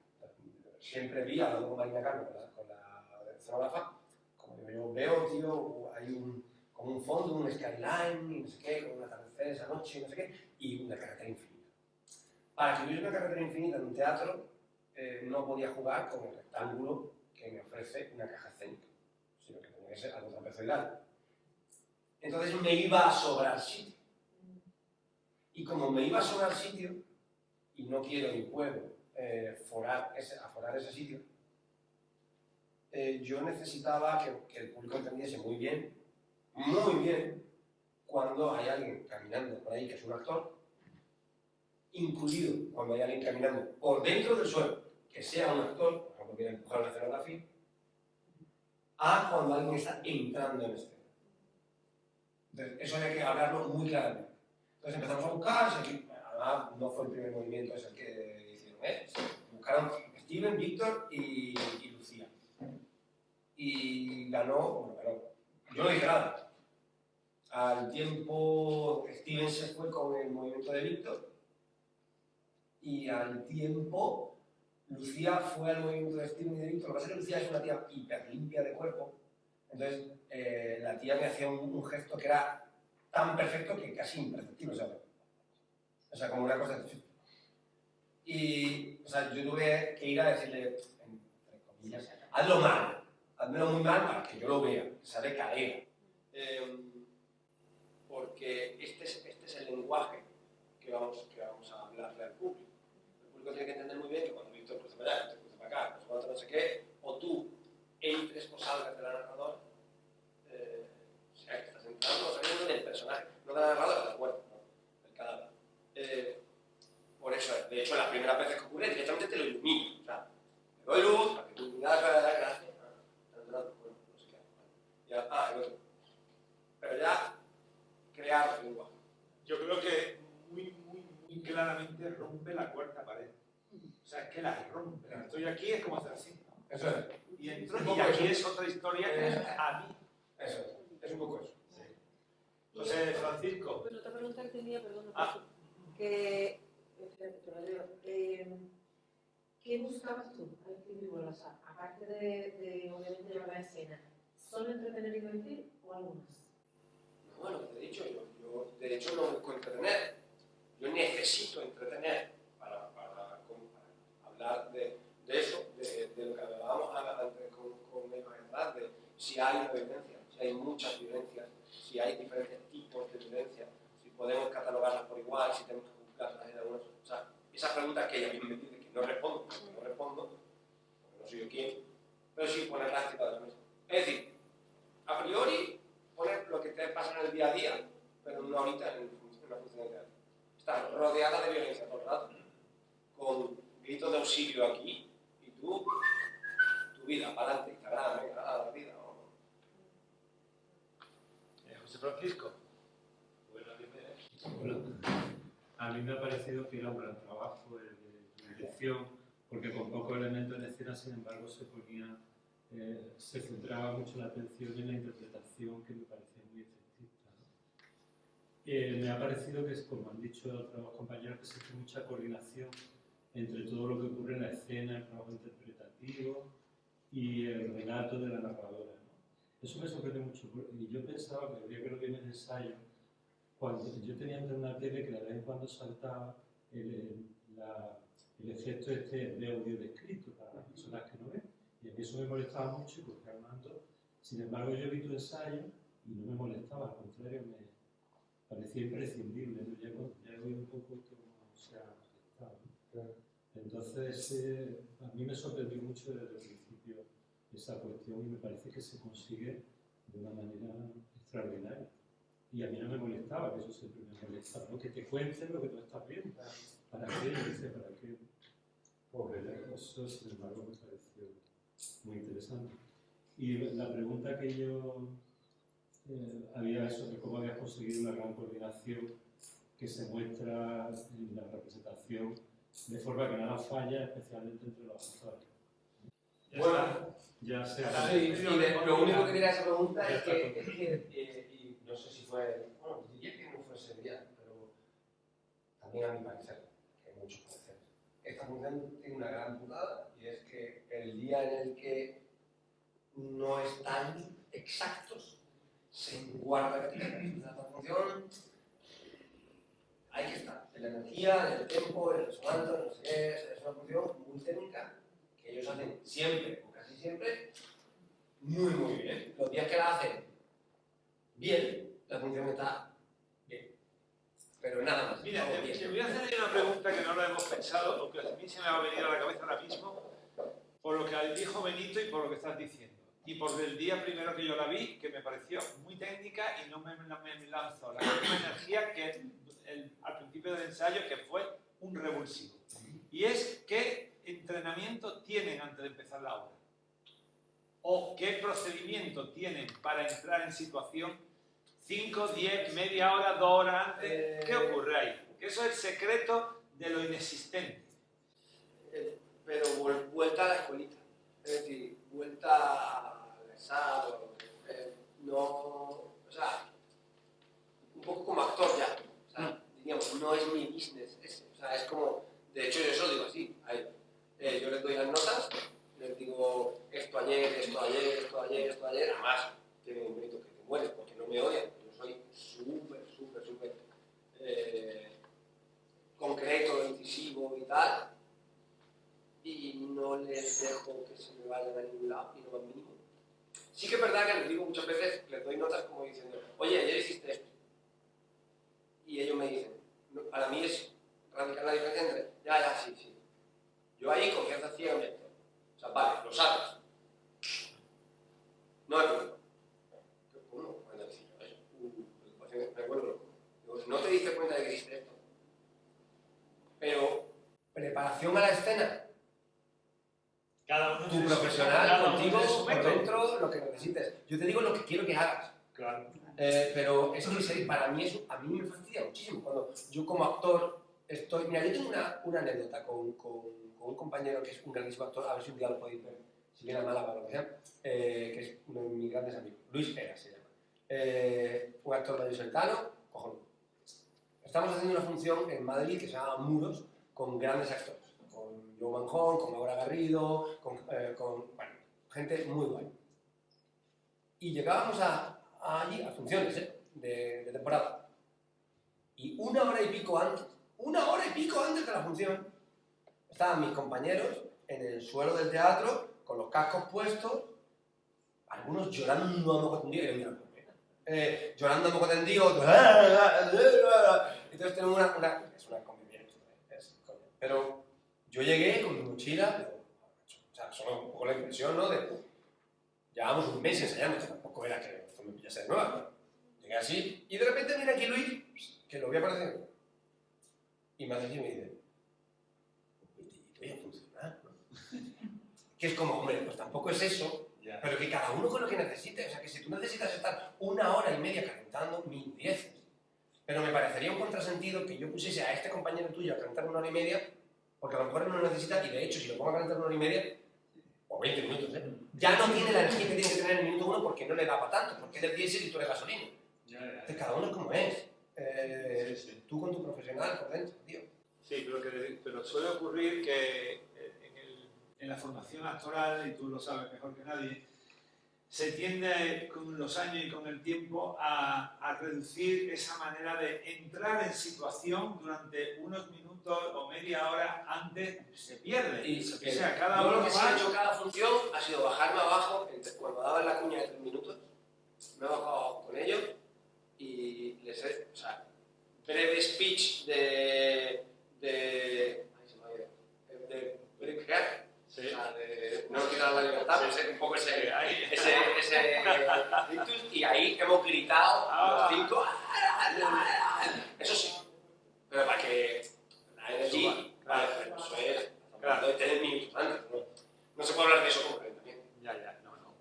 Siempre vi, hablando con Marina Carmen, con la escenógrafa, como yo veo, tío, hay como un fondo, un skyline, y no sé qué, con un atardecer esa noche, no sé qué, y una carretera infinita. Para que hubiese una carretera infinita en un teatro, no podía jugar con el rectángulo que me ofrece una caja escénica, sino que tenía que ser algo trapezoidal. Entonces me iba a sobrar sitio. Y como me iba a sobrar sitio, y no quiero ni puedo aforar ese sitio, yo necesitaba que el público entendiese muy bien, cuando hay alguien caminando por ahí que es un actor, incluido cuando hay alguien caminando por dentro del suelo, que sea un actor, por ejemplo, quiere empujar una escenografía, a cuando alguien está entrando en escena. Entonces, eso había que hablarlo muy claramente. Entonces empezamos a buscar, además no fue el primer movimiento, es el que hicieron, buscaron Steven, Víctor y Lucía. Y ganó. Yo no dije nada. Al tiempo, Steven se fue con el movimiento de Víctor, y al tiempo, Lucía fue al movimiento de Steven y de Víctor. Lo que pasa es que Lucía es una tía hiper limpia de cuerpo, entonces la tía me hacía un gesto que era tan perfecto que casi imperceptible, ¿sabes? O sea, como una cosa de... Y, o sea, yo tuve que ir a decirle, entre comillas, hazlo mal, hazmelo muy mal para que yo lo vea, que sabe caer. Porque este es el lenguaje que vamos a hablarle al público. El público tiene que entender muy bien que cuando Víctor cruza para allá, Víctor cruza para acá, no sé qué, o tú entres o salgas de la narradora, o sea, que estás entrando o saliendo del personaje, no de la narradora, de la cuerpo, no, del cadáver. Por eso, de hecho, las primeras veces que ocurre, directamente te lo ilumino. O sea, te doy luz, para que tú miras gracias. Bueno, no sé qué. Ya, el otro. Pero ya, crear lenguaje. Yo creo que muy claramente rompe la cuarta pared. O sea, es que la rompe. Estoy aquí, es como hacer así. Eso es. Y entro, y aquí es otra historia que es a mí. Eso es un poco eso. Sí. Entonces, Francisco. Pues otra pregunta que tenía, perdón, ¿qué buscabas tú al escribir Bolasa? Aparte de obviamente llevar la escena, ¿solo entretener y divertir o algo más? No, bueno, te he dicho, yo de hecho no busco entretener. Yo necesito entretener para hablar de eso, de lo que hablábamos antes con ellos, ¿verdad? De si hay violencia, si hay muchas violencias, si hay diferentes tipos de violencia, si podemos catalogarlas por igual, si tenemos que buscarlas en algunas. O sea, esas preguntas que ella misma me dice que no respondo, porque no soy yo quien, pero sí ponerlas encima de la mesa. Es decir, a priori, poner lo que te pasa en el día a día, pero no ahorita en la función de teatro. Estás rodeada de violencia todo el rato, con gritos de auxilio aquí, y tu vida, para adelante, Instagram, venga, a la vida. José Francisco. Bueno, a mí me ha parecido que era un gran trabajo de dirección, porque con pocos elementos en escena, sin embargo, se centraba mucho la atención en la interpretación, que me parecía muy efectista, ¿no? Me ha parecido que, como han dicho otros compañeros, que se hace mucha coordinación entre todo lo que ocurre en la escena, el trabajo interpretativo y el relato de la narradora, ¿no? Eso me sorprende mucho, y yo pensaba que habría que lo que en el ensayo, cuando yo tenía entre una tele que de vez en cuando saltaba el efecto de audio descrito para las personas que no ven, y a mí eso me molestaba mucho, porque Armando Sin embargo, yo vi tu ensayo y no me molestaba, al contrario, me parecía imprescindible, ¿no? Ya he oído un poco cómo se ha gestado. Entonces, a mí me sorprendió mucho desde el principio esa cuestión y me parece que se consigue de una manera extraordinaria. Y a mí no me molestaba, que eso siempre me molestaba, ¿no? Que te cuenten lo que tú estás viendo. ¿Para qué? Dice, ¿para qué? Eso, sin embargo, me pareció muy interesante. Y la pregunta que yo había sobre cómo habías conseguido una gran coordinación que se muestra en la representación de forma que nada falla, especialmente entre los actores. Bueno, ya se sí, lo único que quería esa pregunta es que y no sé si fue, bueno, diría que no fue ese día, pero también a mi parecer, que hay muchos pareceres. Esta función tiene una gran putada y es que el día en el que no están exactos, se guarda que esta función hay que estar. En la energía, en el tiempo, en el sueldo, no sé qué, es una función muy técnica que ellos hacen siempre, o casi siempre, muy bien. Los días que la hacen bien, la función está bien. Pero nada más. Mira, te voy a hacer una pregunta que no lo hemos pensado, o que a mí se me ha venido a la cabeza ahora mismo, por lo que dijo Benito y por lo que estás diciendo. Y por el día primero que yo la vi, que me pareció muy técnica y no me lanzó la misma energía que al principio del ensayo, que fue un revulsivo. Y es qué entrenamiento tienen antes de empezar la obra. O qué procedimiento tienen para entrar en situación 5, 10, media hora, 2 horas antes. ¿Qué ocurre ahí? Que eso es el secreto de lo inexistente. Pero vuelta a la escuelita. Es decir, vuelta al examen, o sea, un poco como actor ya. O sea, diríamos, no es mi business ese. O sea, es como, de hecho yo eso lo digo así. Yo les doy las notas, les digo esto ayer, además tiene un mérito que te mueres porque no me odian. Yo soy súper concreto, incisivo y tal. Y no les dejo que se me vayan a ningún lado, ni lo más mínimo. Sí que es verdad que les digo muchas veces, les doy notas como diciendo, oye, ayer hiciste esto. Y ellos me dicen, no, para mí es radical la diferencia entre, ya, sí. Yo ahí confianza ciegamente. O sea, vale, lo sabes. No hay problema. ¿Cómo? Cuando decís eso, me vuelvo loco. Digo, no te diste cuenta de que hiciste esto. Pero, preparación a la escena. Cada uno Tu profesional, contigo, por dentro, lo que necesites. Yo te digo lo que quiero que hagas. Claro. Pero eso para mí eso a mí me fastidia muchísimo. Cuando yo como actor estoy... Mira, yo tengo una anécdota con un compañero que es un grandísimo actor, a ver si un día lo podéis ver, si viene a Málaga o lo que sea, que es uno de mis grandes amigos. Luis Era se llama. Un actor vallisoletano, cojonudo. Estamos haciendo una función en Madrid que se llama Muros, con grandes actores. Con Joe Manjón, con Maura Garrido, con bueno, gente muy guay. Y llegábamos allí a funciones de temporada. Y una hora y pico antes de la función, estaban mis compañeros en el suelo del teatro, con los cascos puestos, algunos llorando a moco tendido, llorando a moco tendido, entonces tenemos es una convivencia, pero yo llegué con mi mochila, o sea, solo un poco la impresión, ¿no? Llevábamos un mes ensayando, que tampoco era que esto me pillase de nueva, pero llegué así, y de repente mira aquí Luis, que lo voy apareciendo, y me hace así y me dice, voy a funcionar, ¿no? Que es como, hombre, pues tampoco es eso, pero que cada uno con lo que necesite, o sea, que si tú necesitas estar 1 hora y media calentando, 1000 pero me parecería un contrasentido que yo pusiese a este compañero tuyo a calentar 1 hora y media, porque a lo mejor él no lo necesita, y de hecho, si lo pongo a calentar 1 hora y media, o 20 minutos, ya no tiene la energía que tiene que tener en el minuto 1 porque no le da para tanto, porque es del diésel y tú eres gasolina. Entonces, cada uno es como es. Tú con tu profesional por dentro, tío. Sí, pero suele ocurrir que en la formación actoral, y tú lo sabes mejor que nadie, se tiende con los años y con el tiempo a reducir esa manera de entrar en situación durante unos minutos o media hora antes, se pierde. Y se O pierde. sea, cada Yo uno lo que sí va- he hecho cada función ha sido bajarme abajo, cuando daban la cuña de 3 minutos, me he bajado abajo con ellos y les he, o sea, breve speech de break, Sí. o sea, de no quitar la libertad, pues un poco ese dictus, y ahí hemos gritado los 5, eso sí, pero para que la energía, vale, pero eso es, Claro. de 3 minutos antes, no se puede hablar de eso con calentamiento. Ya, no.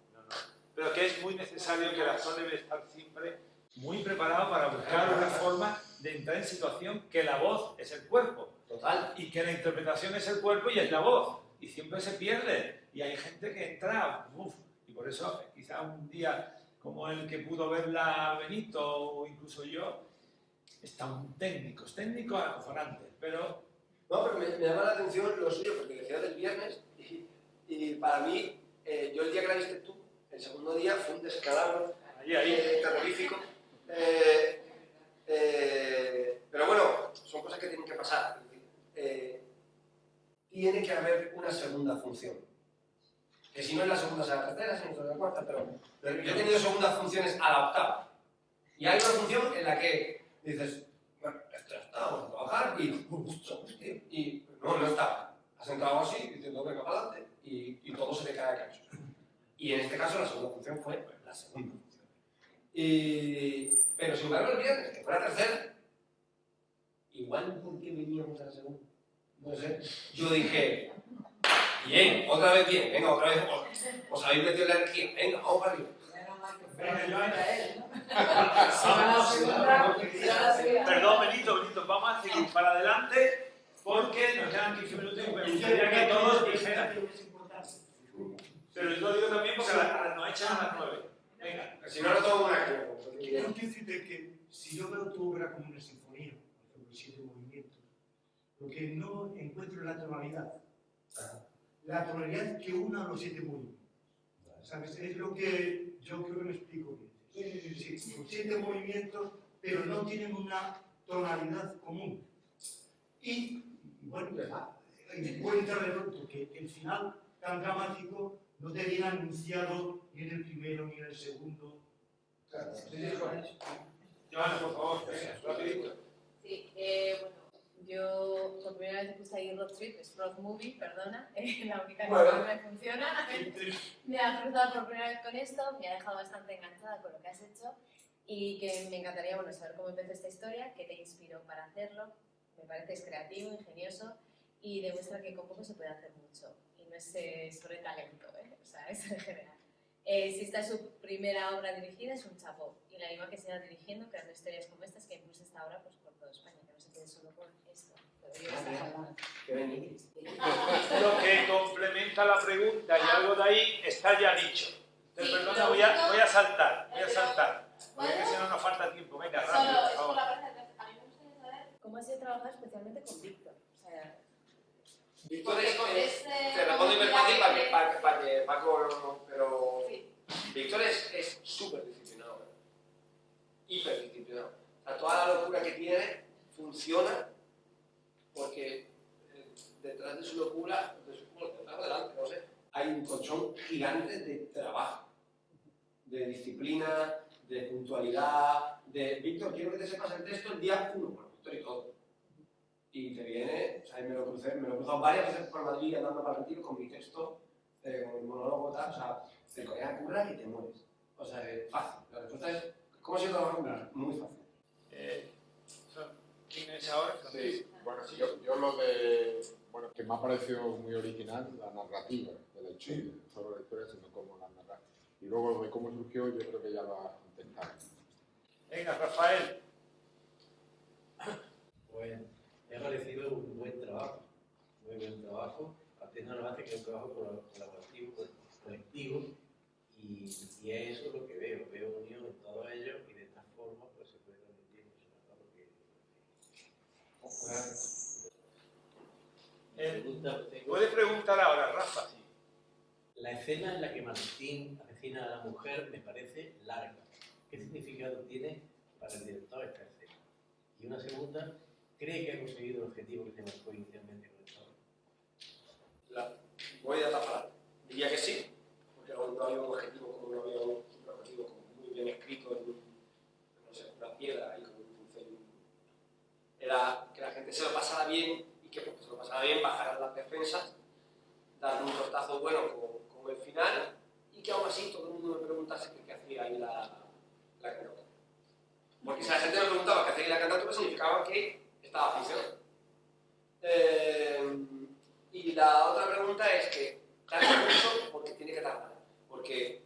Pero que es muy necesario que el actor debe estar siempre muy preparado para buscar una forma de entrar en situación, que la voz es el cuerpo. Total. Y que la interpretación es el cuerpo y es la voz. Y siempre se pierde. Y hay gente que entra, y por eso quizá un día como el que pudo verla Benito o incluso yo, están técnicos acojonantes, pero... No, pero me llama la atención lo suyo, porque decías del viernes, y para mí, yo el día que la viste tú, el segundo día fue un descalabro terrorífico. Pero bueno, son cosas que tienen que pasar. Tiene que haber una segunda función. Que si no es la segunda, será la tercera, si no es la cuarta, pero yo he tenido segundas funciones a la octava. Y hay una función en la que dices, bueno, esto está, vamos a trabajar, y no estaba. Has entrado así, diciendo, venga, para adelante, y todo se te cae a cancho. Y en este caso la segunda función fue la segunda función. Pero sin embargo el viernes, que fue la tercera, igual ¿por qué veníamos a la segunda? No sé. Yo dije, bien, otra vez bien, venga, otra vez, os habéis metido la energía, venga, vamos para arriba. Perdón, Benito, vamos a seguir para adelante porque nos quedan 15 minutos y me gustaría que todos dijeran. Pero yo lo digo también porque nos echan a las 9. Venga. Si no, no tomo una caña. Quiero decirte que si yo veo tu obra como una sinfonía, por ejemplo, 7 movimientos, lo que no encuentro es la tonalidad. La tonalidad que una a los 7 movimientos. ¿Sabes? Es lo que yo creo que me explico bien. Sí, son 7 movimientos, pero no tienen una tonalidad común. Y, bueno, encuentra de pronto que el final tan dramático no te viene anunciado ni en el primero ni en el segundo. Joana, por favor, rapidito. Sí, bueno, yo por primera vez puse ahí Road Trip, es Road Movie, perdona, la única que no me funciona. Me ha cruzado por primera vez con esto, me ha dejado bastante enganchada con lo que has hecho y que me encantaría, bueno, saber cómo empezó esta historia, qué te inspiró para hacerlo. Me parece creativo, ingenioso y demuestra que con poco se puede hacer mucho. Y no es sobre talento, o sea, es en general. Si esta es su primera obra dirigida, es un chapó. Y la animo a que siga dirigiendo, creando historias como estas, que impulsa esta obra pues, por toda España, que no se quede solo con esto. Lo que complementa la pregunta y algo de ahí está ya dicho. Entonces, perdona, voy a saltar. Porque si no nos falta tiempo. Venga, rápido, por favor. A mí me gustaría saber cómo ha sido trabajar especialmente con Víctor. O sea, Víctor es, te respondo hiperfácil para que Paco no, pero Víctor es súper disciplinado, hiper disciplinado. O sea, toda la locura que tiene funciona porque detrás de su locura, detrás delante, no sé, hay un colchón gigante de trabajo, de disciplina, de puntualidad, de Víctor, quiero que te sepas el texto el día 1, bueno, Víctor y todo. Y te viene, o sea, me lo he cruzado varias veces por Madrid andando para el retiro con mi texto, con el monólogo, tal, o sea, te coges curra y te mueres. O sea, es fácil. La respuesta es, ¿cómo se trabaja con curra? Muy fácil. ¿Quién es ahora? Sí, bueno, yo lo de, bueno, que me ha parecido muy original, la narrativa del hecho, no solo la historia, sino cómo la narra. Y luego lo de cómo surgió, yo creo que ya lo has intentado. Venga, Rafael. Pues me ha parecido un buen trabajo, muy buen trabajo. Atenas lo hace que es un trabajo colaborativo, colectivo, y es eso lo que veo unión en todo ello, y de esta forma pues se puede transmitir Puedes preguntar ahora, Rafa. La escena en la que Martín, a veces asesina a la mujer me parece larga. ¿Qué significado tiene para el director esta escena? Y una segunda, ¿cree que ha conseguido el objetivo que se marcó inicialmente con el trabajo? Voy a tapar. Diría que sí, porque no había un objetivo como no había un objetivo como muy bien escrito en no sé, una piedra ahí con un pincel. Era que la gente se lo pasara bien y que porque se lo pasara bien bajaran las defensas, darle un tortazo bueno con el final y que aún así todo el mundo me preguntase qué hacía ahí la cantautora. Porque si la gente me preguntaba qué hacía ahí la cantautora, significaba que estaba aficionado. Y la otra pregunta es que tarda mucho porque tiene que tardar. Porque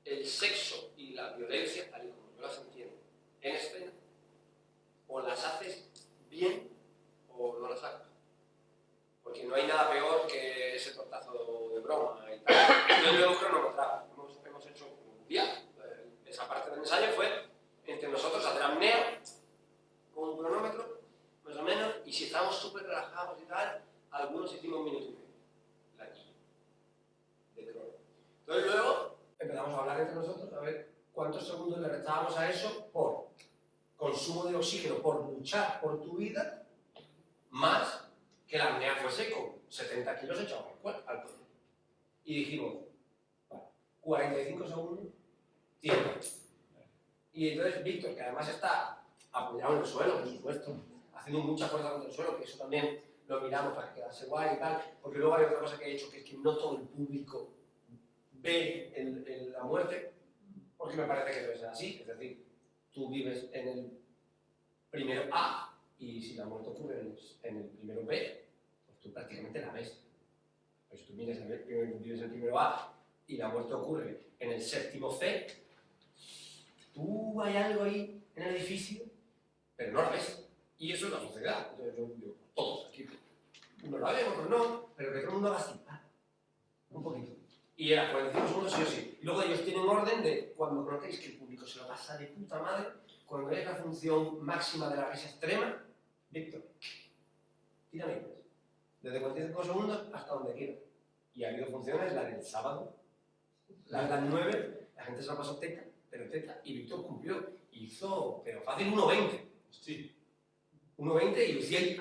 el sexo y la violencia, tal y como yo las entiendo, en escena, o las haces bien o no las hagas. Porque no hay nada peor que ese tortazo de broma y tal. Entonces luego cronometrado. Hemos hecho un día. Esa parte del ensayo fue entre nosotros hacer apnea con un cronómetro, más o menos, y si estábamos súper relajados y tal, algunos hicimos 1 minuto y medio. La guía de crono. Entonces luego empezamos a hablar entre nosotros a ver cuántos segundos le restábamos a eso por consumo de oxígeno, por luchar por tu vida, más que la apnea fuese con 70 kilos echados al cuerpo. Y dijimos, vale, 45 segundos, tiempo. Y entonces Víctor, que además está apoyado en el suelo, por supuesto, haciendo mucha fuerza contra el suelo, que eso también lo miramos para que quedase guay y tal, porque luego hay otra cosa que he hecho, que es que no todo el público ve la muerte, porque me parece que debe ser así, es decir, tú vives en el primero A, y si la muerte ocurre en el primero B, pues tú prácticamente la ves. Pues tú vives en el primero A y la muerte ocurre en el séptimo C, tú hay algo ahí en el edificio, pero no la ves. Y eso es la sociedad. Entonces yo digo, todos aquí, uno la ve, otros no, pero que todo el mundo haga así, un poquito. Y era 45 segundos sí o sí. Y luego ellos tienen orden de, cuando notéis que el público se lo pasa de puta madre, cuando es la función máxima de la risa extrema, Víctor, tírame pues. Desde 45 segundos hasta donde quiera. Y ha habido funciones, la del sábado, las 9, la gente se la pasó teta, pero teta, y Víctor cumplió. Hizo, pero fácil, 1.20. Sí. 1.20 y lucía el...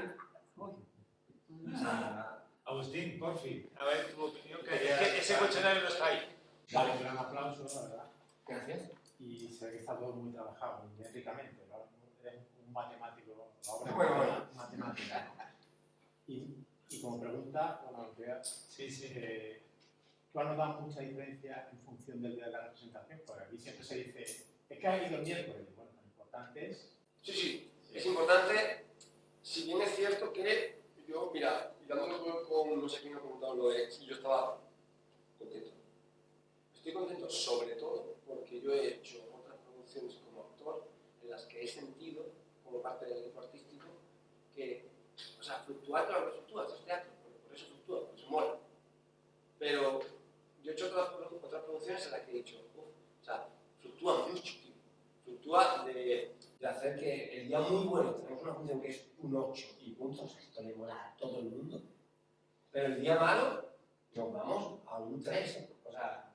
O sea... Agustín, por fin, a ver tu opinión, que ese cuestionario no está ahí. Vale, un gran aplauso, la verdad. Gracias. Y se ve que está todo muy trabajado, muy métricamente, ¿no? Eres un matemático, bueno. matemático. Y como pregunta, bueno, tú has notado mucha diferencia en función del día de la representación, porque aquí siempre se dice, es que ha ido el miércoles. Bueno, lo importante es... Sí, es importante, si bien es cierto que yo, mira, mirándolo con no sé quién me ha preguntado lo de si yo estaba contento. Estoy contento sobre todo porque yo he hecho otras producciones como actor en las que he sentido, como parte del equipo artístico, que, o sea, fluctuar, claro que fluctúa, esto es teatro, por eso fluctúa, por eso mola. Pero yo he hecho otras producciones en las que he dicho, o sea, fluctúa mucho, tío. Fluctúa de hacer que el día muy bueno, tenemos una función que es un 8 y puntos, esto le mola a todo el mundo, pero el día malo nos vamos a un 3, o sea,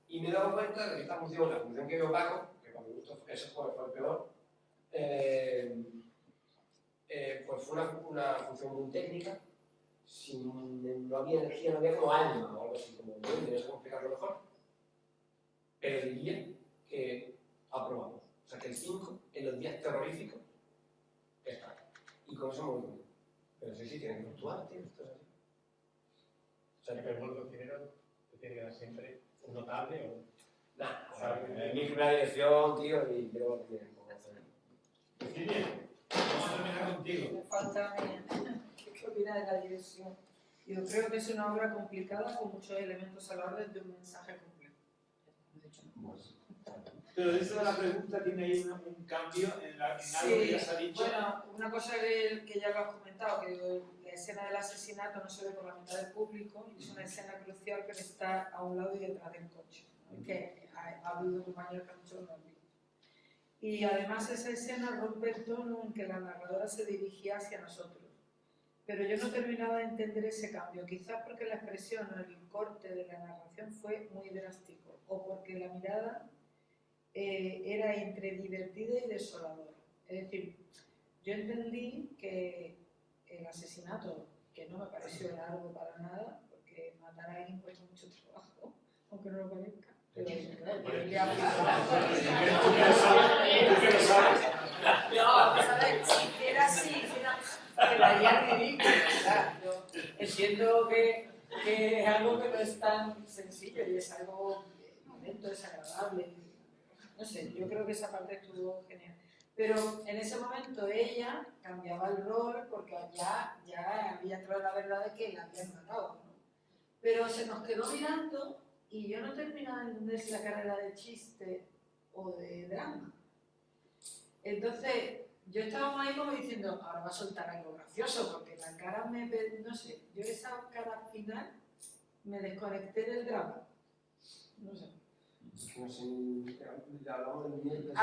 y me he dado cuenta de que esta función, la función que veo Paco, que para mi gusto ese juego fue el peor, pues fue una función muy técnica, no había energía, no había como alma o algo así, como no sé cómo explicarlo mejor, pero diría que aprobamos. O sea que el 5 en los días terroríficos está. Y con eso muy bien. Pero sí, tiene que fluctuar, tío, esto es así. O sea, que el gol cocinero te tiene que dar siempre un notable o... Nah, o sea, mi primera dirección, tío, y creo que tiene como hacer. Virginia, vamos a terminar contigo. Me falta qué opina de la dirección. Yo creo que es una obra complicada con muchos elementos a la orden de un mensaje complejo. Pero dentro de la pregunta tiene ahí un cambio en algo que ya se ha dicho. Bueno, una cosa que ya lo has comentado, que la escena del asesinato no se ve por la mitad del público y es una escena crucial que está a un lado y detrás del coche. Que ha habido compañeros que han dicho lo mismo. Y además esa escena rompe el tono en que la narradora se dirigía hacia nosotros. pero yo no terminaba de entender ese cambio, quizás porque la expresión o el corte de la narración fue muy drástico, o porque la mirada era entre divertida y desoladora. Es decir, yo entendí que el asesinato, que no me pareció largo para nada, porque matar a alguien cuesta mucho trabajo, aunque no lo parezca. Pero ya si era así, quedaría ridículo. Yo entiendo que es algo que no es tan sencillo y es algo momento desagradable. No sé, yo creo que esa parte estuvo genial. Pero en ese momento ella cambiaba el rol porque ya había entrado la verdad de que la habían matado, ¿no? Pero se nos quedó mirando y yo no terminaba de entender si la cara era de chiste o de drama. Entonces, yo estaba ahí como diciendo, ahora va a soltar algo gracioso, porque la cara no sé, yo esa cara final me desconecté del drama. No sé. No sé, hablamos del miedo.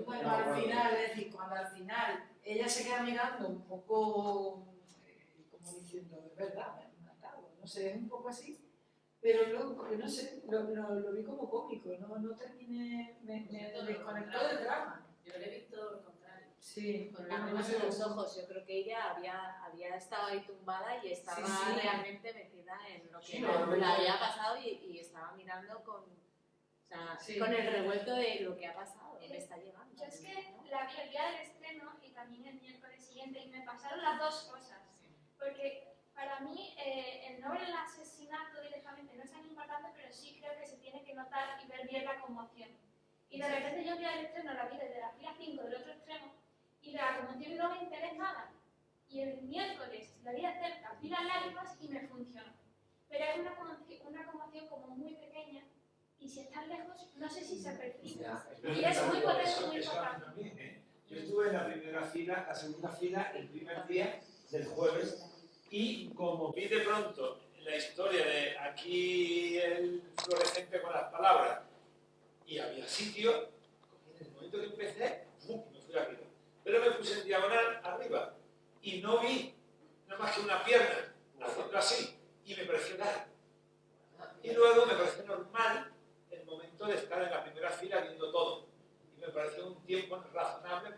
Bueno, al final, es decir, cuando al final ella se queda mirando un poco, como diciendo, es verdad, me han matado, no sé, es un poco así. Pero luego, no sé, lo vi como cómico, no terminé, me desconectó del drama. Yo le he visto lo contrario. Sí, con lágrimas en los ojos. Yo creo que ella había estado ahí tumbada y estaba realmente metida en lo que le había pasado y estaba mirando con el revuelto de lo que ha pasado, me está llegando. Yo es que la vi el día del estreno y también el miércoles siguiente y me pasaron las dos cosas. Porque para mí el nombre del asesinato directamente no es tan importante, pero sí creo que se tiene que notar y ver bien la conmoción. Y de repente yo el día del estreno la vi desde la fila 5 del otro extremo y de la conmoción no me enteré nada. Y el miércoles la vi de cerca, vi las lágrimas y me funcionó. Pero es una conmoción como muy pequeña y si estás lejos no sé si se percibe. Y es muy potente, muy importante. Yo estuve en la primera fila, la segunda fila, el primer día del jueves y como vi de pronto la historia de aquí el fluorescente con las palabras y había sitio, en el momento que empecé, me fui arriba. Pero me puse en diagonal arriba y no vi nada más que una pierna haciendo así y me pareció largo. Y luego me pareció normal el momento de estar en la primera fila viendo todo. Y me pareció un tiempo razonable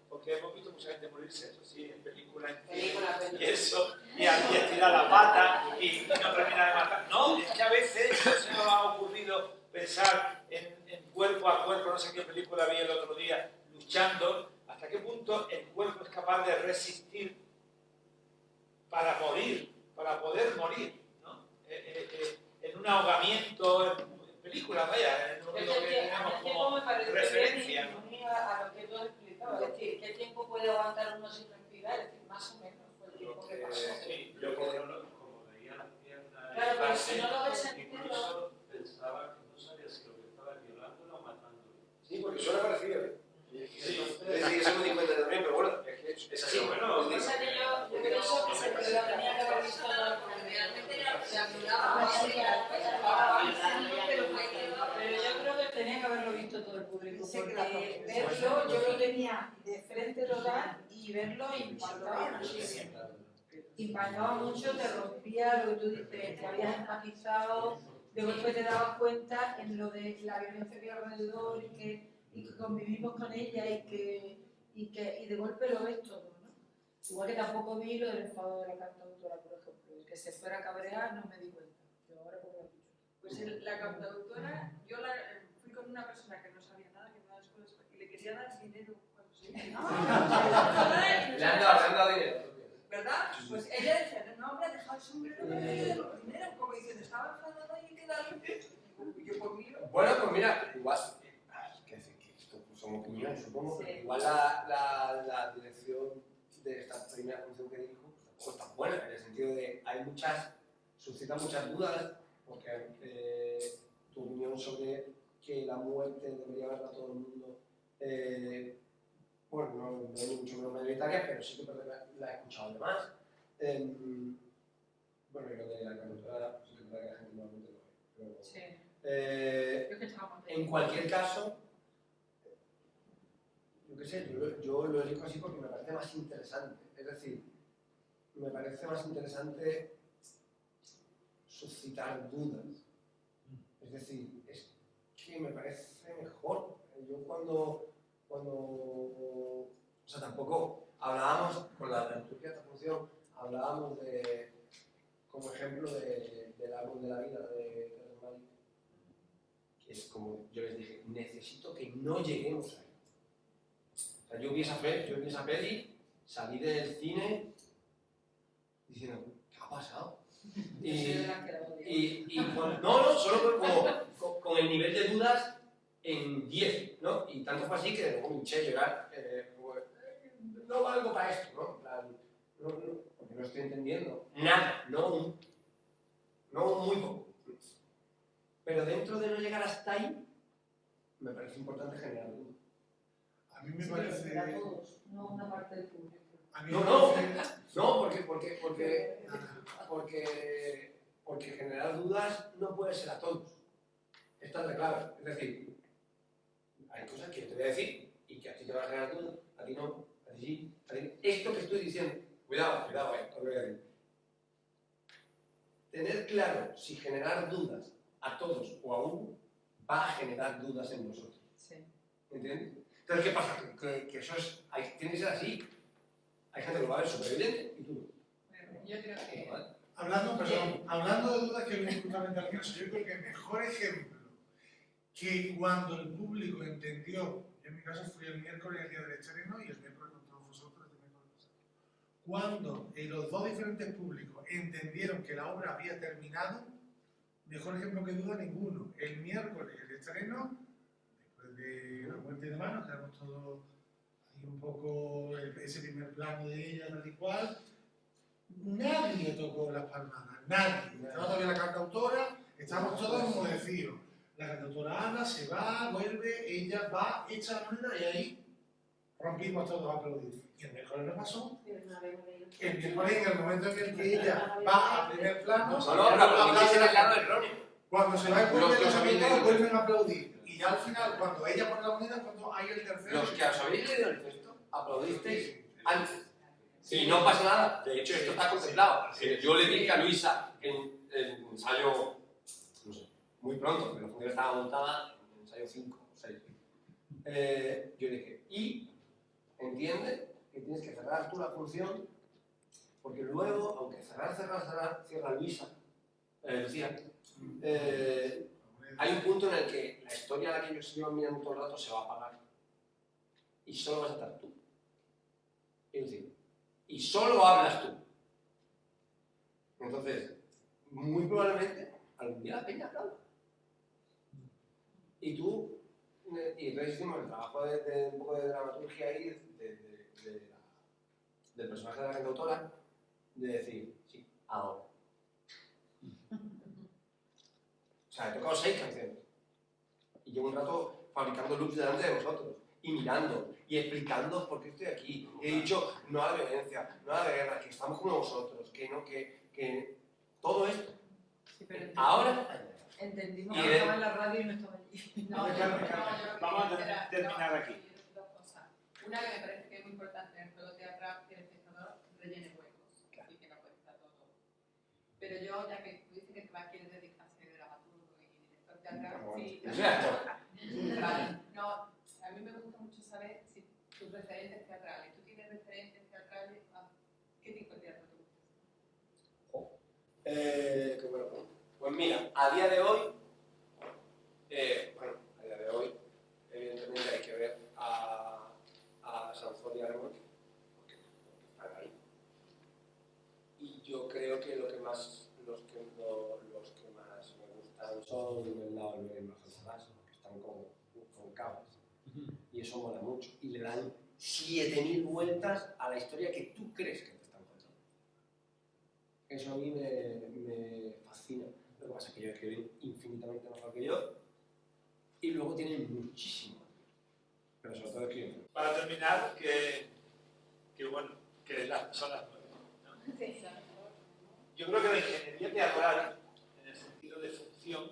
porque hemos visto mucha gente morirse, eso sí, en películas, y eso, y estirar la pata y no termina de matar. No, es que a veces no se nos ha ocurrido pensar en cuerpo a cuerpo, no sé qué película vi el otro día, luchando, hasta qué punto el cuerpo es capaz de resistir para morir, para poder morir, ¿no? En un ahogamiento, en películas, vaya, en lo que tenemos como referencia, ¿no? A lo que tú has explicado, es decir, ¿qué tiempo puede aguantar uno sin respirar? Es decir, más o menos fue el tiempo que pasó. Sí, yo como veía las piernas, claro, pero si no lo ves entero, incluso pensaba que no sabía si lo que estaba violando o matando. Sí, porque suena parecido. Sí, eso me di cuenta también, pero bueno, es que es así. Bueno, o sea que yo pienso que se lo tenía que haber visto pero yo creo que tenía que haberlo visto todo el público, porque verlo, yo lo tenía de frente total y verlo impactaba muchísimo. Impactaba mucho, te rompía lo que tú dices, te habías empatizado, de golpe te dabas cuenta en lo de la violencia que hay alrededor y que convivimos con ella y de golpe lo ves todo, ¿no? Igual que tampoco vi lo del enfado de la cantautora, por ejemplo, el que se fuera a cabrear no me di cuenta. Yo ahora como lo he dicho. Pues la cantautora, yo fui con una persona que no sabía nada, que no sabía y le quería dar dinero cuando se iba. Le han dado dinero. ¿Verdad? Pues ella decía, no, hombre, deja el sombrero para que le dé los dinero, como diciendo, estaba enfadada y hay que darle. Y yo por mí. Bueno, pues mira, igual. Somos opiniones, supongo, pero igual la dirección de esta primera función que dijo tampoco es tan buena, en el sentido de suscita muchas dudas, porque tu opinión sobre que la muerte debería verla todo el mundo, bueno, no es ni mucho menos mayoritaria, pero sí que la he escuchado además. Bueno, y lo de la cantora, sí que es verdad que la gente normalmente lo ve. En cualquier caso, yo qué sé, yo lo elijo así porque me parece más interesante. Es decir, me parece más interesante suscitar dudas. Es decir, es que me parece mejor. Yo cuando o sea, tampoco hablábamos, con la dramaturgia de esta función, hablábamos de, como ejemplo, del árbol de la vida de Malik, que es como yo les dije, necesito que no lleguemos ahí. O sea, yo vi esa peli, salí del cine diciendo, ¿qué ha pasado? No, solo con el nivel de dudas en 10, ¿no? Y tanto fue así que luego me hinché a llorar. No valgo para esto, ¿no? En plan, porque no estoy entendiendo nada, no muy poco. Pero dentro de no llegar hasta ahí, me parece importante generar dudas. A mí me parece... A todos, no una parte del público. Porque generar dudas no puede ser a todos. Esta es clave. Es decir, hay cosas que yo te voy a decir y que a ti te van a generar dudas, a ti no, a ti sí, a ti. Esto que estoy diciendo, cuidado, os voy a decir. Tener claro si generar dudas a todos o a uno va a generar dudas en nosotros. Sí. ¿Entiendes? Entonces, ¿qué pasa? Que eso es, tiene que ser así. Hay gente que lo va a ver súper evidente y tú no. Yo creo que... Hablando de dudas que vienen justamente al caso, yo creo que el mejor ejemplo que cuando el público entendió, yo en mi caso fui el miércoles el día del estreno y el miércoles con todos vosotros, el miércoles pasado, cuando los dos diferentes públicos entendieron que la obra había terminado, mejor ejemplo que duda ninguno. El miércoles el estreno, después de la muerte de Mano, quedamos todos ahí un poco ese primer plano de ella, tal y cual. Nadie tocó las palmadas, nadie. Estaba todavía la cantautora, estábamos todos enmudecidos. La cantautora habla, se va, vuelve, ella va, echa la moneda y ahí rompimos todos a aplaudir. Y el miércoles no pasó. El miércoles, en el momento en el que ella va al primer plano, cuando se va el público, los amigos vuelven a aplaudir. Y ya al final, cuando ella pone la moneda, cuando hay el tercero. Los que os habéis leído el texto, aplaudisteis antes. Y no pasa nada, de hecho esto está contemplado. Yo le dije a Luisa en el ensayo, no sé, muy pronto, pero la función estaba montada en el ensayo 5 o 6. Yo dije, y entiende que tienes que cerrar tú la función, porque luego, aunque cerrar, cierra Luisa, Lucía, hay un punto en el que la historia a la que yo estoy mirando todo el rato se va a apagar. Y solo vas a estar tú. Es decir, y solo hablas tú. Entonces, muy probablemente, algún día la peña aplauda. Y tú, y entonces hicimos el trabajo de un poco de dramaturgia ahí, del personaje de la cantautora, de decir, sí, ahora. O sea, he tocado 6 canciones. Y llevo un rato fabricando loops delante de vosotros. Y mirando, y explicando por qué estoy aquí. He dicho no a la violencia, no a la guerra, que estamos como vosotros, que todo esto. Sí, pero ahora... Entendimos que estaba en la radio y no estaba allí. Vamos a terminar aquí. Dos cosas. Una que me parece que es muy importante en el juego teatral, que el espectador rellene huecos y que no cuesta todo. Pero yo, ya que tú dices que te quieres dedicar a ser dramaturgo y director teatral, sí. Vale, no. A mí me gusta mucho saber si tus referentes teatrales, tú tienes referentes teatrales, ¿qué tipo de teatro te gusta? Qué bueno. Pues mira, a día de hoy, evidentemente hay que ver a Sanzón y a Remolque, porque están ahí. Y yo creo que los que más me gustan son el lado de los Sanzón, que están con cabos. Y eso mola mucho. Y le dan 7000 vueltas a la historia que tú crees que te están contando. Eso a mí me fascina. Lo que pasa es que ellos escriben infinitamente mejor que yo. Y luego tienen muchísimo. Pero sobre todo escriben. Para terminar, que son las 9. ¿No? Yo creo que la ingeniería teatral, en el sentido de función,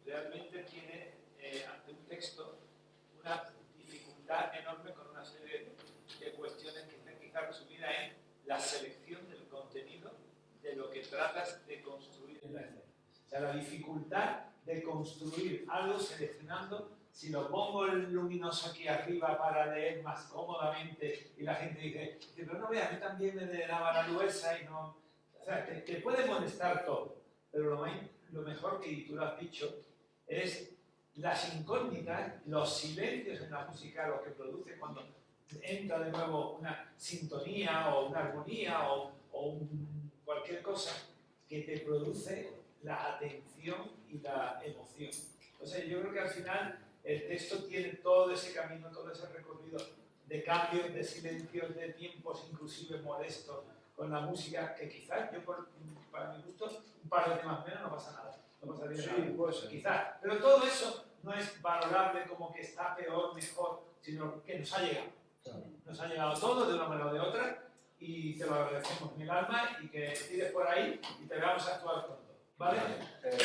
realmente tiene ante un texto una dificultad enorme con una serie de cuestiones que están quizás resumidas en la selección del contenido tratas de construir en la escena. O sea, la dificultad de construir algo seleccionando, si lo pongo el luminoso aquí arriba para leer más cómodamente y la gente dice, pero no veas, a mí también me daba la gruesa y no... O sea, te puede molestar todo, pero lo mejor que tú lo has dicho es las incógnitas, los silencios en la música, lo que produce cuando entra de nuevo una sintonía o una armonía o cualquier cosa que te produce la atención y la emoción. Entonces yo creo que al final el texto tiene todo ese camino, todo ese recorrido de cambios, de silencios, de tiempos inclusive molestos con la música, que quizás yo para mi gusto un par de temas menos no pasa nada, no pasaría nada, pues, quizás. Pero todo eso no es valorable como que está peor, mejor, sino que nos ha llegado. Nos ha llegado todo de una manera o de otra y te lo agradecemos en el alma y que tires por ahí y te veamos actuar pronto. ¿Vale? Pero